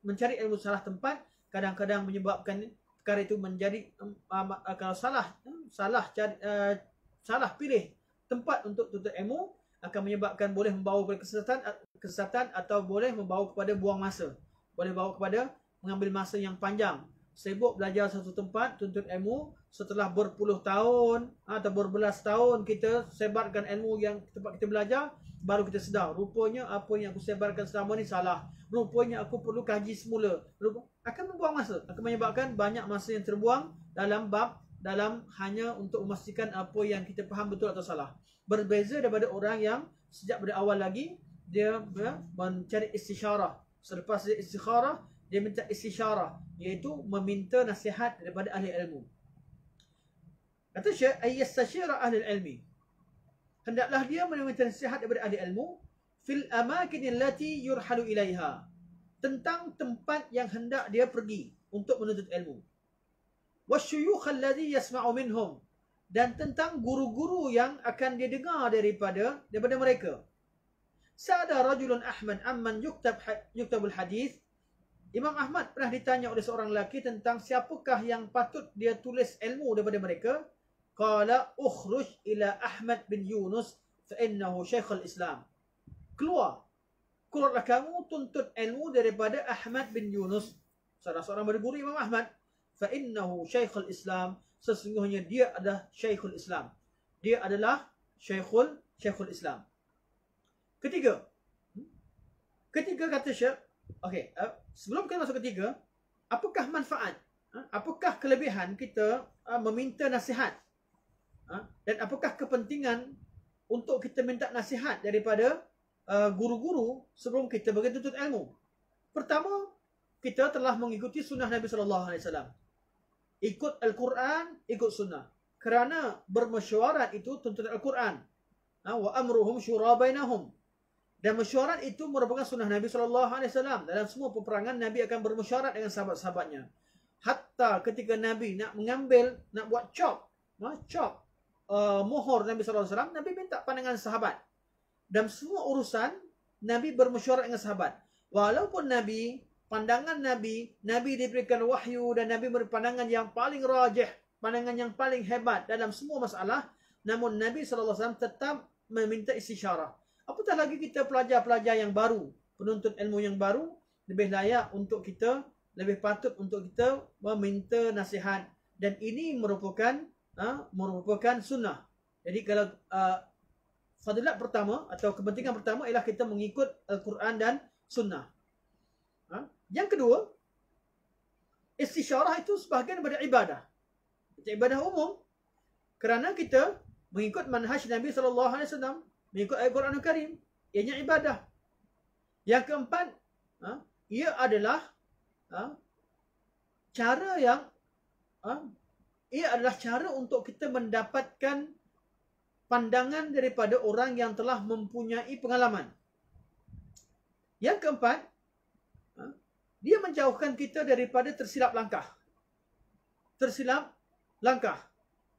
Speaker 1: mencari ilmu salah tempat, kadang-kadang menyebabkan perkara itu menjadi kalau salah pilih tempat untuk tuntut ilmu, akan menyebabkan boleh membawa kepada kesesatan atau boleh membawa kepada buang masa, boleh bawa kepada mengambil masa yang panjang. Sibuk belajar satu tempat tuntut ilmu, setelah berpuluh tahun atau berbelas tahun kita sebarkan ilmu yang tempat kita belajar, baru kita sedar rupanya apa yang aku sebarkan selama ni salah, rupanya aku perlu kaji semula. Akan membuang masa, akan menyebabkan banyak masa yang terbuang dalam hanya untuk memastikan apa yang kita faham betul atau salah. Berbeza daripada orang yang sejak pada awal lagi dia mencari istisyarah, selepas dia istikharah dia minta istisyarah, iaitu meminta nasihat daripada ahli ilmu. Kata Syekh, ayyastasyira ahli ilmi, hendaklah dia meminta nasihat daripada ahli ilmu fil amakin allati yurhalu ilaiha, tentang tempat yang hendak dia pergi untuk menuntut ilmu. Wasyuyukh alladhi yasma'u minhum, dan tentang guru-guru yang akan dia dengar daripada mereka. Sa'ada rajulun Ahmad amman yuktabul hadis. Imam Ahmad pernah ditanya oleh seorang lelaki tentang siapakah yang patut dia tulis ilmu daripada mereka. Qala ukhruj ila Ahmad bin Yunus fa innahu Syekhul Islam. Keluarlah kamu tuntut ilmu daripada Ahmad bin Yunus, salah seorang berguru Imam Ahmad. Fa innahu Syekhul Islam, sesungguhnya dia adalah Syekhul Islam. Dia adalah Syekhul Islam. Ketiga kata Syekh, okey, sebelum kita masuk ketiga, apakah manfaat, apakah kelebihan kita meminta nasihat, dan apakah kepentingan untuk kita minta nasihat daripada guru-guru sebelum kita pergi tuntut ilmu? Pertama, kita telah mengikuti sunnah Nabi SAW. Ikut Al-Quran, ikut sunnah. Kerana bermesyuarat itu tuntut Al-Quran. Wa amruhum syura bainahum. Dan mesyuarat itu merupakan sunnah Nabi SAW. Dalam semua peperangan, Nabi akan bermesyuarat dengan sahabat-sahabatnya. Hatta ketika Nabi nak buat chop mohor Nabi SAW, Nabi minta pandangan sahabat. Dan semua urusan, Nabi bermesyuarat dengan sahabat. Walaupun pandangan Nabi diberikan wahyu dan Nabi berpandangan yang paling rajih, pandangan yang paling hebat dalam semua masalah, namun Nabi SAW tetap meminta istisyarah. Apatah lagi kita pelajar-pelajar yang baru, penuntut ilmu yang baru, lebih layak untuk kita, lebih patut untuk kita meminta nasihat. Dan ini merupakan sunnah. Jadi kalau fadilat pertama atau kepentingan pertama ialah kita mengikut Al-Quran dan sunnah. Yang kedua, istisyarah itu sebahagian daripada ibadah. Itu ibadah umum. Kerana kita mengikut manhaj Nabi SAW, mengikut Al-Quran Al-Karim, ianya ibadah. Yang keempat, ia adalah cara yang ia adalah cara untuk kita mendapatkan pandangan daripada orang yang telah mempunyai pengalaman. Yang keempat, dia menjauhkan kita daripada tersilap langkah. Tersilap langkah.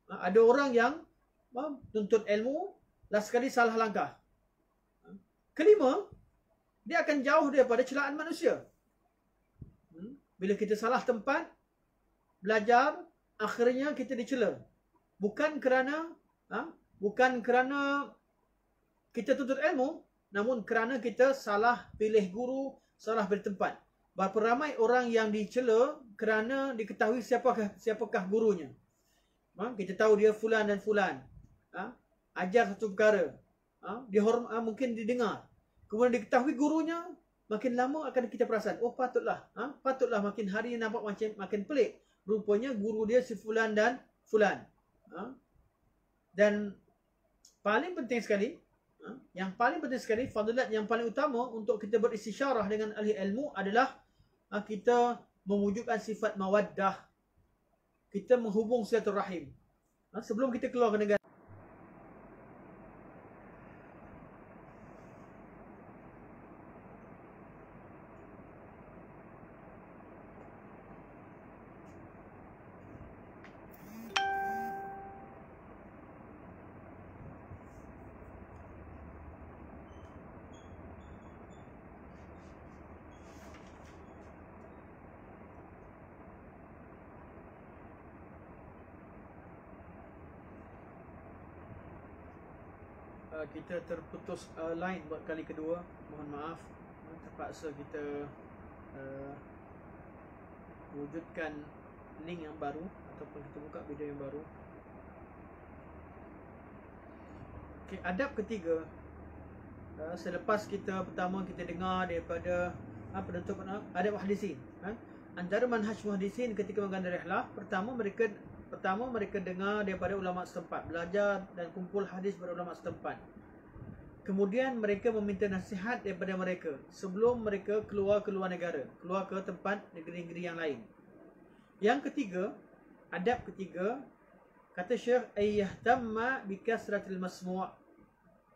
Speaker 1: Ada orang yang tuntut ilmu, last sekali salah langkah. Kelima, dia akan jauh daripada celaan manusia. Bila kita salah tempat, belajar, akhirnya kita dicela. Bukan kerana kita tuntut ilmu, namun kerana kita salah pilih guru, salah pilih tempat. Berapa ramai orang yang dicela kerana diketahui siapakah gurunya. Kita tahu dia fulan dan fulan. Ajar satu perkara. Mungkin didengar. Kemudian diketahui gurunya, makin lama akan kita perasan, oh patutlah makin hari nampak makin pelik. Rupanya guru dia si fulan dan fulan. Dan paling penting sekali, fadilat yang paling utama untuk kita beristisyarah dengan ahli ilmu adalah kita mewujudkan sifat mawaddah. Kita menghubung silaturahim. Sebelum kita keluar ke negara, kita terputus line buat kali kedua. Mohon maaf, terpaksa kita wujudkan link yang baru ataupun kita buka video yang baru. Okay, adab ketiga, selepas kita pertama kita dengar daripada penutup adab muhaddisin. Antara manhaj muhaddisin ketika mengadakan rihlah, pertama mereka dengar daripada ulama setempat, belajar dan kumpul hadis daripada ulama setempat. Kemudian mereka meminta nasihat daripada mereka sebelum mereka keluar negara, keluar ke tempat negeri-negeri yang lain. Yang ketiga, adab ketiga, kata Syekh, ayyahtamma bikasratil masmu'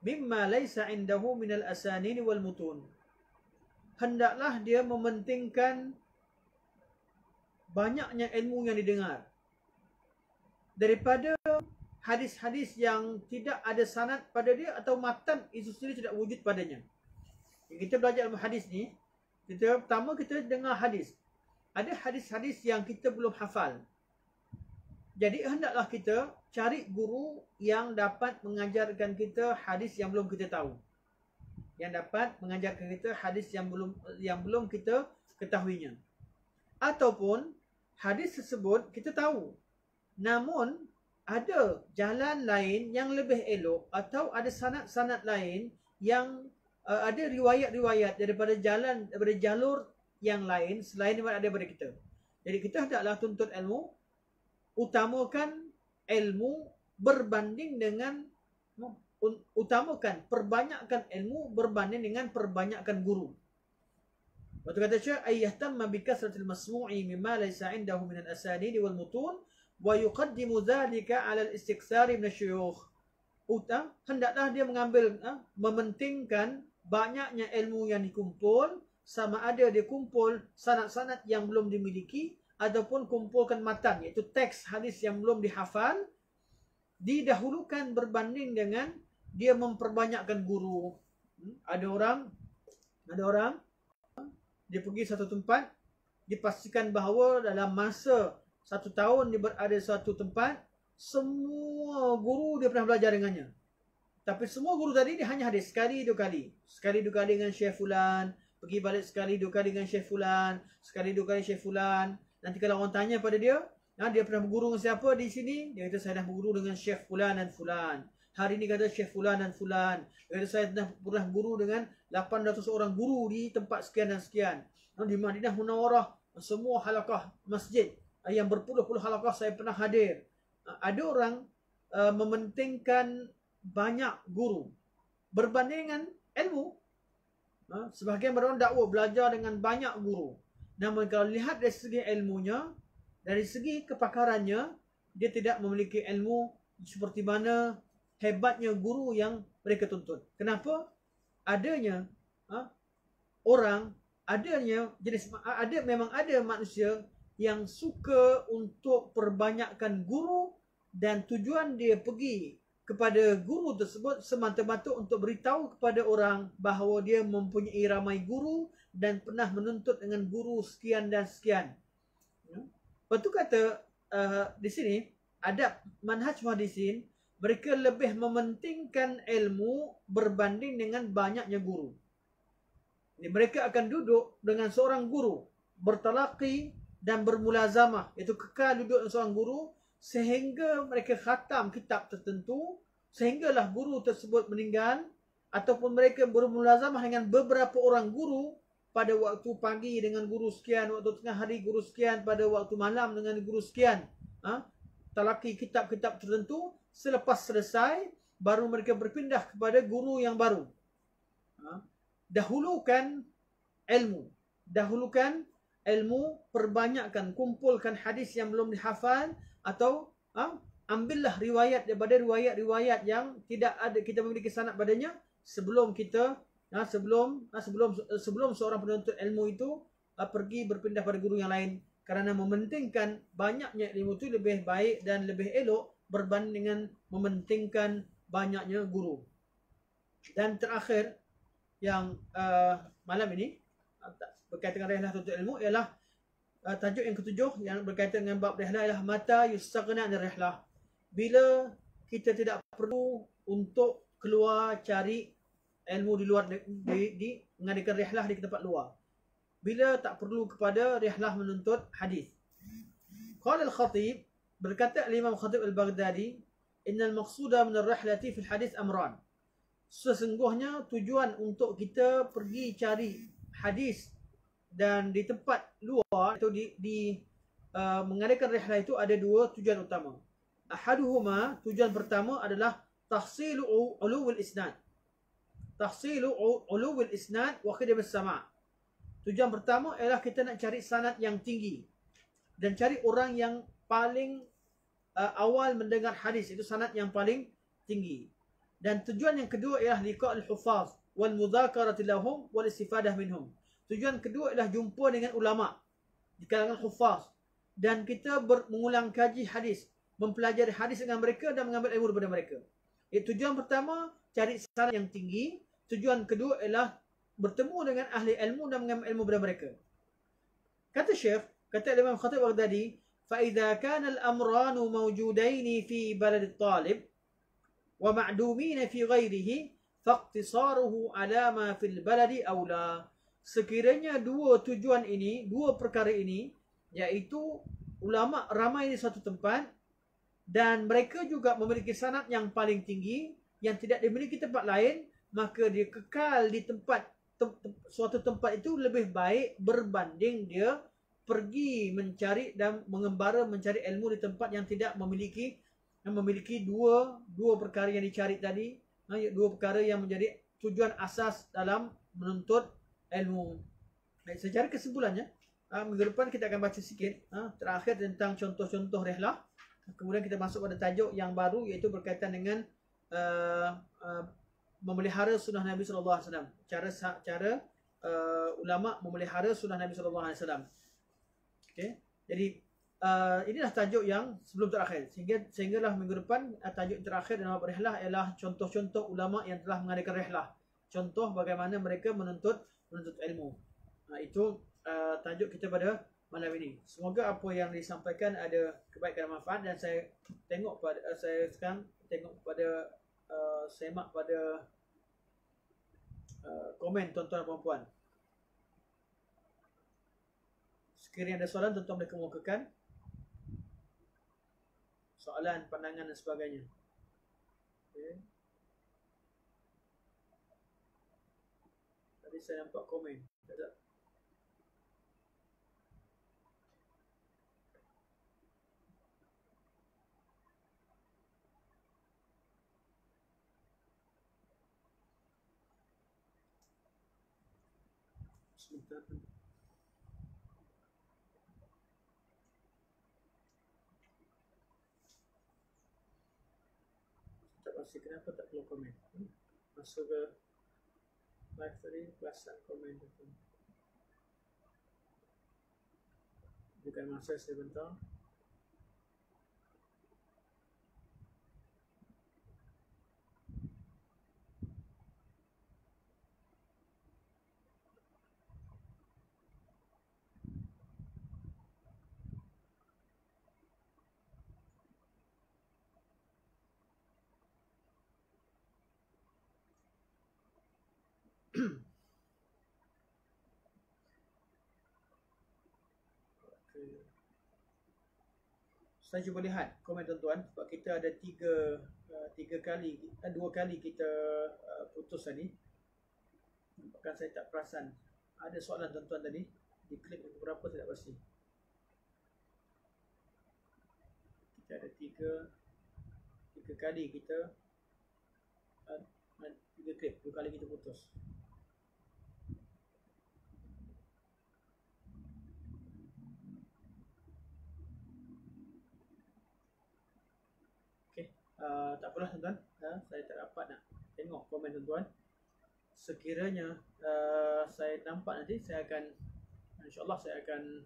Speaker 1: mimma laysa indahu minal asanini wal mutun. Hendaklah dia mementingkan banyaknya ilmu yang didengar daripada hadis-hadis yang tidak ada sanad pada dia atau matan itu sendiri tidak wujud padanya. Kita belajar ilmu hadis ni, pertama kita dengar hadis. Ada hadis-hadis yang kita belum hafal. Jadi hendaklah kita cari guru yang dapat mengajarkan kita hadis yang belum kita tahu. Yang dapat mengajarkan kita hadis yang belum kita ketahuinya. Ataupun hadis tersebut kita tahu, namun ada jalan lain yang lebih elok atau ada sanad-sanad lain yang ada riwayat-riwayat daripada jalur yang lain selain daripada kita. Jadi kita hendaklah tuntut ilmu, utamakan ilmu berbanding dengan perbanyakkan ilmu berbanding dengan perbanyakkan guru. Waktu kata Syekh, ayyahtamma bikasratil masmu'i mimma laysa indahu minal asanidi wal mutun wa yuqaddimu dhalika 'ala al-istiqsari min asy-syuyukh. Hendaklah dia mementingkan banyaknya ilmu yang dikumpul, sama ada dia kumpul sanad-sanad yang belum dimiliki ataupun kumpulkan matan, iaitu teks hadis yang belum dihafal, didahulukan berbanding dengan dia memperbanyakkan guru. Ada orang dia pergi satu tempat, dipastikan bahawa dalam masa 1 tahun dia berada di suatu tempat, semua guru dia pernah belajar dengannya. Tapi semua guru tadi dia hanya hadir sekali dua kali. Sekali dua kali dengan Syekh Fulan, pergi balik sekali dua kali dengan Syekh Fulan, sekali dua kali Syekh Fulan. Nanti kalau orang tanya pada dia, dia pernah berguru dengan siapa di sini? Dia kata saya dah berguru dengan Syekh Fulan dan Fulan. Hari ini kata Syekh Fulan dan Fulan. Dia kata saya pernah guru dengan 800 orang guru di tempat sekian dan sekian. Di Madinah Munawwarah, semua halaqah masjid yang berpuluh-puluh halaqah saya pernah hadir. Ada orang mementingkan banyak guru berbanding dengan ilmu. Sebahagian orang dakwah belajar dengan banyak guru. Namun kalau lihat dari segi ilmunya, dari segi kepakarannya, dia tidak memiliki ilmu seperti mana hebatnya guru yang mereka tuntut. Kenapa? Adanya orang, memang ada manusia yang suka untuk perbanyakkan guru, dan tujuan dia pergi kepada guru tersebut semata-mata untuk beritahu kepada orang bahawa dia mempunyai ramai guru dan pernah menuntut dengan guru sekian dan sekian. Lepas tu kata di sini adab manhaj muhaddisin, mereka lebih mementingkan ilmu berbanding dengan banyaknya guru. Mereka akan duduk dengan seorang guru, bertalaqi dan bermulazamah, iaitu kekal duduk dengan seorang guru sehingga mereka khatam kitab tertentu, sehinggalah guru tersebut meninggal, ataupun mereka bermulazamah dengan beberapa orang guru, pada waktu pagi dengan guru sekian, waktu tengah hari guru sekian, pada waktu malam dengan guru sekian. Talaki kitab-kitab tertentu, selepas selesai baru mereka berpindah kepada guru yang baru. Dahulukan ilmu, perbanyakkan, kumpulkan hadis yang belum dihafal, atau ambillah riwayat daripada riwayat-riwayat yang tidak ada kita memiliki sanad padanya sebelum kita sebelum seorang penuntut ilmu itu pergi berpindah pada guru yang lain, kerana mementingkan banyaknya ilmu itu lebih baik dan lebih elok berbanding dengan mementingkan banyaknya guru. Dan terakhir yang malam ini berkaitan dengan rihlah tuntut ilmu ialah tajuk yang ketujuh yang berkaitan dengan bab rihlah ialah mata yustaghna anir rihlah. Bila kita tidak perlu untuk keluar cari ilmu di luar di mengadakan rihlah di tempat luar. Bila tak perlu kepada rihlah menuntut hadis. Qala al-Khatib, berkata Imam Khatib al-Baghdadi, innal maqsuda min ar-rihlati fil hadis amran. Sesungguhnya tujuan untuk kita pergi cari hadis dan di tempat luar atau mengadakan rihlah itu ada dua tujuan utama. Ahaduhuma, tujuan pertama adalah tahsilu ulul isnad. Tahsilu ulul isnad wa khidmat as-sama'. Tujuan pertama ialah kita nak cari sanad yang tinggi dan cari orang yang paling awal mendengar hadis, itu sanad yang paling tinggi. Dan tujuan yang kedua ialah liqa' al-hufaz wal mudzakarati lahum wal istifadah minhum. Tujuan kedua ialah jumpa dengan ulama di kalangan hufaz dan kita mengulang kaji hadis, mempelajari hadis dengan mereka dan mengambil ilmu daripada mereka. Tujuan pertama cari sanad yang tinggi, tujuan kedua ialah bertemu dengan ahli ilmu dan mengambil ilmu daripada mereka. Kata Syekh, kata Imam Khatib Baghdadi, fa idza kana al-amran mawjudain fi balad at-talib wa ma'dumin fi ghayrihi faqtisaruhu ala ma fil baladi aula. Sekiranya dua tujuan ini, dua perkara ini, iaitu ulama ramai di suatu tempat dan mereka juga memiliki sanad yang paling tinggi yang tidak dimiliki tempat lain, maka dia kekal di suatu tempat itu lebih baik berbanding dia pergi mencari dan mengembara mencari ilmu di tempat yang tidak memiliki dua perkara yang dicari tadi, dua perkara yang menjadi tujuan asas dalam menuntut ilmu. Baik, secara kesimpulannya, minggu depan kita akan baca sikit terakhir tentang contoh-contoh rihlah. Kemudian kita masuk pada tajuk yang baru, iaitu berkaitan dengan memelihara sunnah Nabi sallallahu alaihi wasallam. Cara ulama memelihara sunnah Nabi sallallahu alaihi wasallam. Okey. Jadi inilah tajuk yang sebelum terakhir. Sehinggalah minggu depan tajuk terakhir dalam bab rihlah ialah contoh-contoh ulama yang telah mengadakan rihlah. Contoh bagaimana mereka menuntut ilmu. Itu tajuk kita pada malam ini. Semoga apa yang disampaikan ada kebaikan dan manfaat, dan saya tengok pada saya sekarang tengok pada semak pada komen tuan-tuan dan puan-puan. Sekiranya ada soalan, tuan-tuan boleh kemukakan soalan, pandangan dan sebagainya. Okay. Tadi saya nampak komen. Tak. Sebentar. Tak pasti kenapa tak keluar komen. Masuk ke live tadi, perasan komen tu. Bukan masa sebentar. Saya cuba lihat komen tuan-tuan, sebab kita ada dua kali kita putus tadi. Bahkan saya tak perasan ada soalan tuan-tuan tadi. Di klik berapa saya tak pasti. Kita ada tiga kali kita tiga klik, 2 kali kita putus. Tak apalah tuan-tuan, saya tak dapat nak tengok komen tuan-tuan. Sekiranya saya nampak nanti, saya akan insyaAllah saya akan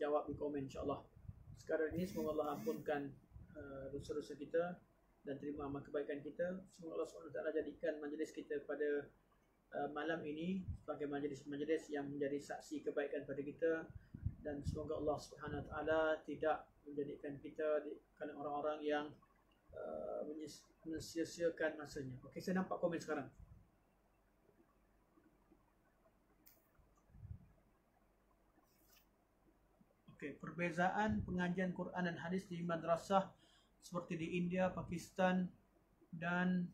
Speaker 1: jawab di komen insyaAllah. Sekarang ini semoga Allah ampunkan dosa-dosa kita dan terima amal kebaikan kita. Semoga Allah SWT jadikan majlis kita pada malam ini sebagai majlis-majlis yang menjadi saksi kebaikan pada kita, dan semoga Allah SWT tidak menjadikan kita kerana orang-orang yang menyia-siakan masanya. Okey, saya nampak komen sekarang. Okey, perbezaan pengajian Quran dan hadis di madrasah seperti di India, Pakistan dan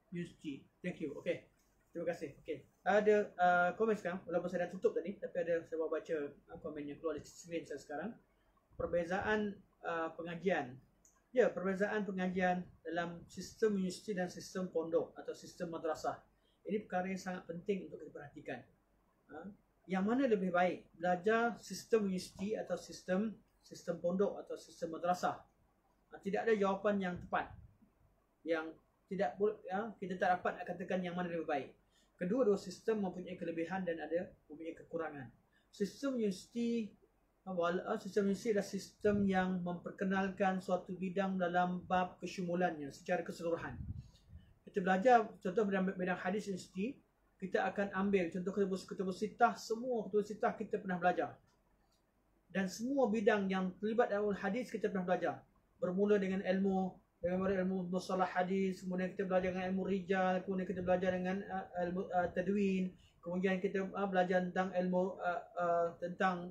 Speaker 1: USG. Thank you. Okey, terima kasih. Okey, ada komen sekarang, walaupun saya dah tutup tadi, tapi ada saya baca komen yang keluar di screen saya sekarang. Perbezaan pengajian. Ya, perbezaan pengajian dalam sistem universiti dan sistem pondok atau sistem madrasah. Ini perkara yang sangat penting untuk kita perhatikan. Yang mana lebih baik, belajar sistem universiti atau sistem pondok atau sistem madrasah? Tidak ada jawapan yang tepat. Yang tidak boleh, kita tak dapat nak katakan yang mana lebih baik. Kedua-dua sistem mempunyai kelebihan dan mempunyai kekurangan. Sistem universiti adalah sistem yang memperkenalkan suatu bidang dalam bab kesyumulannya secara keseluruhan. Kita belajar contoh bidang hadis universiti, kita akan ambil contoh kutub sittah, semua kutub sittah kita pernah belajar. Dan semua bidang yang terlibat dalam hadis kita pernah belajar. Bermula dengan ilmu mustalah hadis, kemudian kita belajar dengan ilmu rijal, kemudian kita belajar dengan ilmu tadwin, kemudian kita belajar tentang ilmu tentang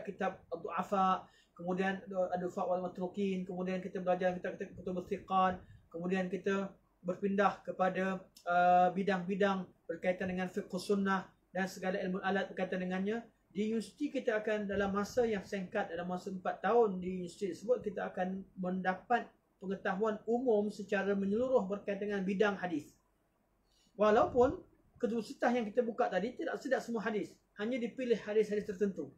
Speaker 1: kitab du'afa, kemudian ad-dufa wal matrukin, kemudian kita belajar kitab-kitab kutub thiqat, kemudian kita berpindah kepada bidang-bidang berkaitan dengan fiqh sunnah dan segala ilmu alat berkaitan dengannya. Di universiti kita akan dalam masa yang singkat, dalam masa 4 tahun di universiti tersebut, kita akan mendapat pengetahuan umum secara menyeluruh berkaitan dengan bidang hadis. Walaupun kutub sittah yang kita buka tadi tidak semua hadis, hanya dipilih hadis-hadis tertentu.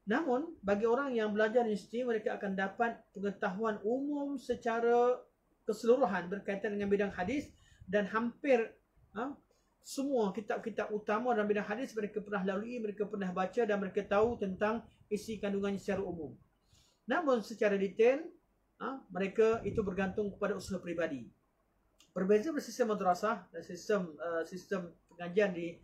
Speaker 1: Namun bagi orang yang belajar di universiti, mereka akan dapat pengetahuan umum secara keseluruhan berkaitan dengan bidang hadis, dan hampir semua kitab-kitab utama dalam bidang hadis mereka pernah lalui, mereka pernah baca dan mereka tahu tentang isi kandungannya secara umum. Namun secara detail, mereka itu bergantung kepada usaha peribadi. Berbeza bersama sistem madrasah dan sistem pengajian di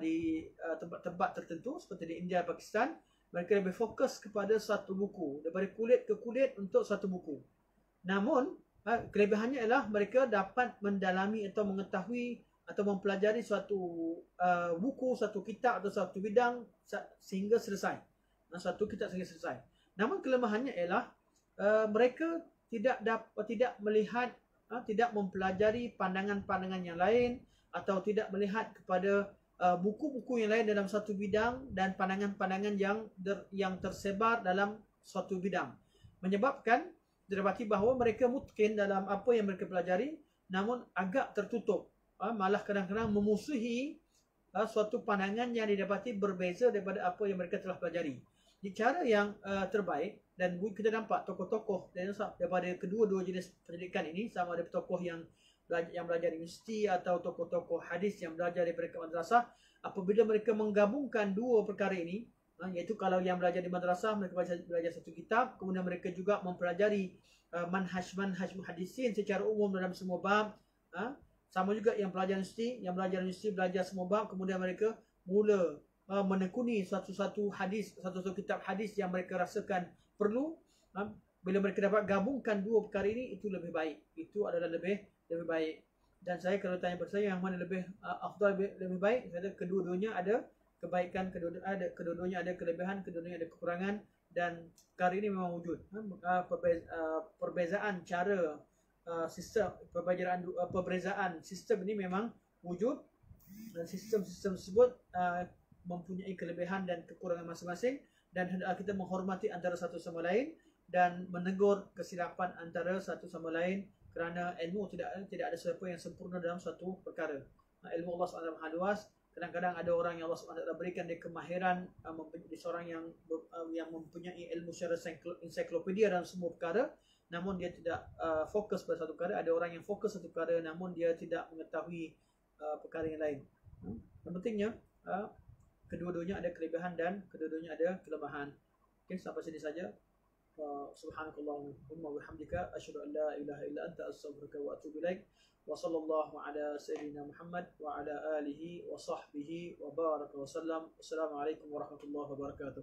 Speaker 1: di tempat-tempat tertentu seperti di India, Pakistan, mereka lebih fokus kepada satu buku, daripada kulit ke kulit untuk satu buku. Namun kelebihannya ialah mereka dapat mendalami atau mengetahui atau mempelajari suatu buku, satu kitab atau satu bidang sehingga selesai. Satu kitab sehingga selesai. Namun kelemahannya ialah mereka tidak melihat, tidak mempelajari pandangan-pandangan yang lain atau tidak melihat kepada buku-buku yang lain dalam satu bidang dan pandangan-pandangan yang tersebar dalam suatu bidang, menyebabkan didapati bahawa mereka mungkin dalam apa yang mereka pelajari namun agak tertutup, malah kadang-kadang memusuhi suatu pandangan yang didapati berbeza daripada apa yang mereka telah pelajari. Di cara yang terbaik, dan kita nampak tokoh-tokoh daripada kedua-dua jenis pendidikan ini, sama ada tokoh yang belajar di universiti atau tokoh-tokoh hadis yang belajar daripada madrasah, apabila mereka menggabungkan dua perkara ini, iaitu kalau yang belajar di madrasah mereka belajar satu kitab, kemudian mereka juga mempelajari manhaj muhaddisin secara umum dalam semua bab, sama juga yang belajar universiti belajar semua bab, kemudian mereka mula menekuni satu-satu kitab hadis yang mereka rasakan perlu. Bila mereka dapat gabungkan dua perkara ini, itu lebih baik. Itu adalah lebih baik. Dan saya kalau tanya pada saya yang mana lebih afdal, lebih baik, saya kata kedua-duanya ada kebaikan, kedua-duanya ada kelebihan, kedua-duanya ada kekurangan, dan perkara ini memang wujud. Perbezaan cara sistem, perbezaan sistem ini memang wujud, dan sistem-sistem tersebut mempunyai kelebihan dan kekurangan masing-masing, dan kita menghormati antara satu sama lain dan menegur kesilapan antara satu sama lain, kerana ilmu tidak ada siapa yang sempurna dalam suatu perkara. Ilmu Allah SWT Maha Luas. Kadang-kadang ada orang yang Allah SWT berikan dia kemahiran, menjadi seorang yang mempunyai ilmu secara ensiklopedia dalam semua perkara, namun dia tidak fokus pada satu perkara. Ada orang yang fokus satu perkara namun dia tidak mengetahui perkara yang lain. Yang pentingnya kedua-duanya ada kelebihan dan kedua-duanya ada kelemahan. Okey, sampai sini saja. Subhanakallahumma wa bihamdika asyhadu an la ilaha illa anta astaghfiruka wa atubu ilaik. Wa sallallahu ala sayyidina Muhammad wa ala alihi wa sahbihi wa baraka wa sallam. Assalamualaikum warahmatullahi wabarakatuh.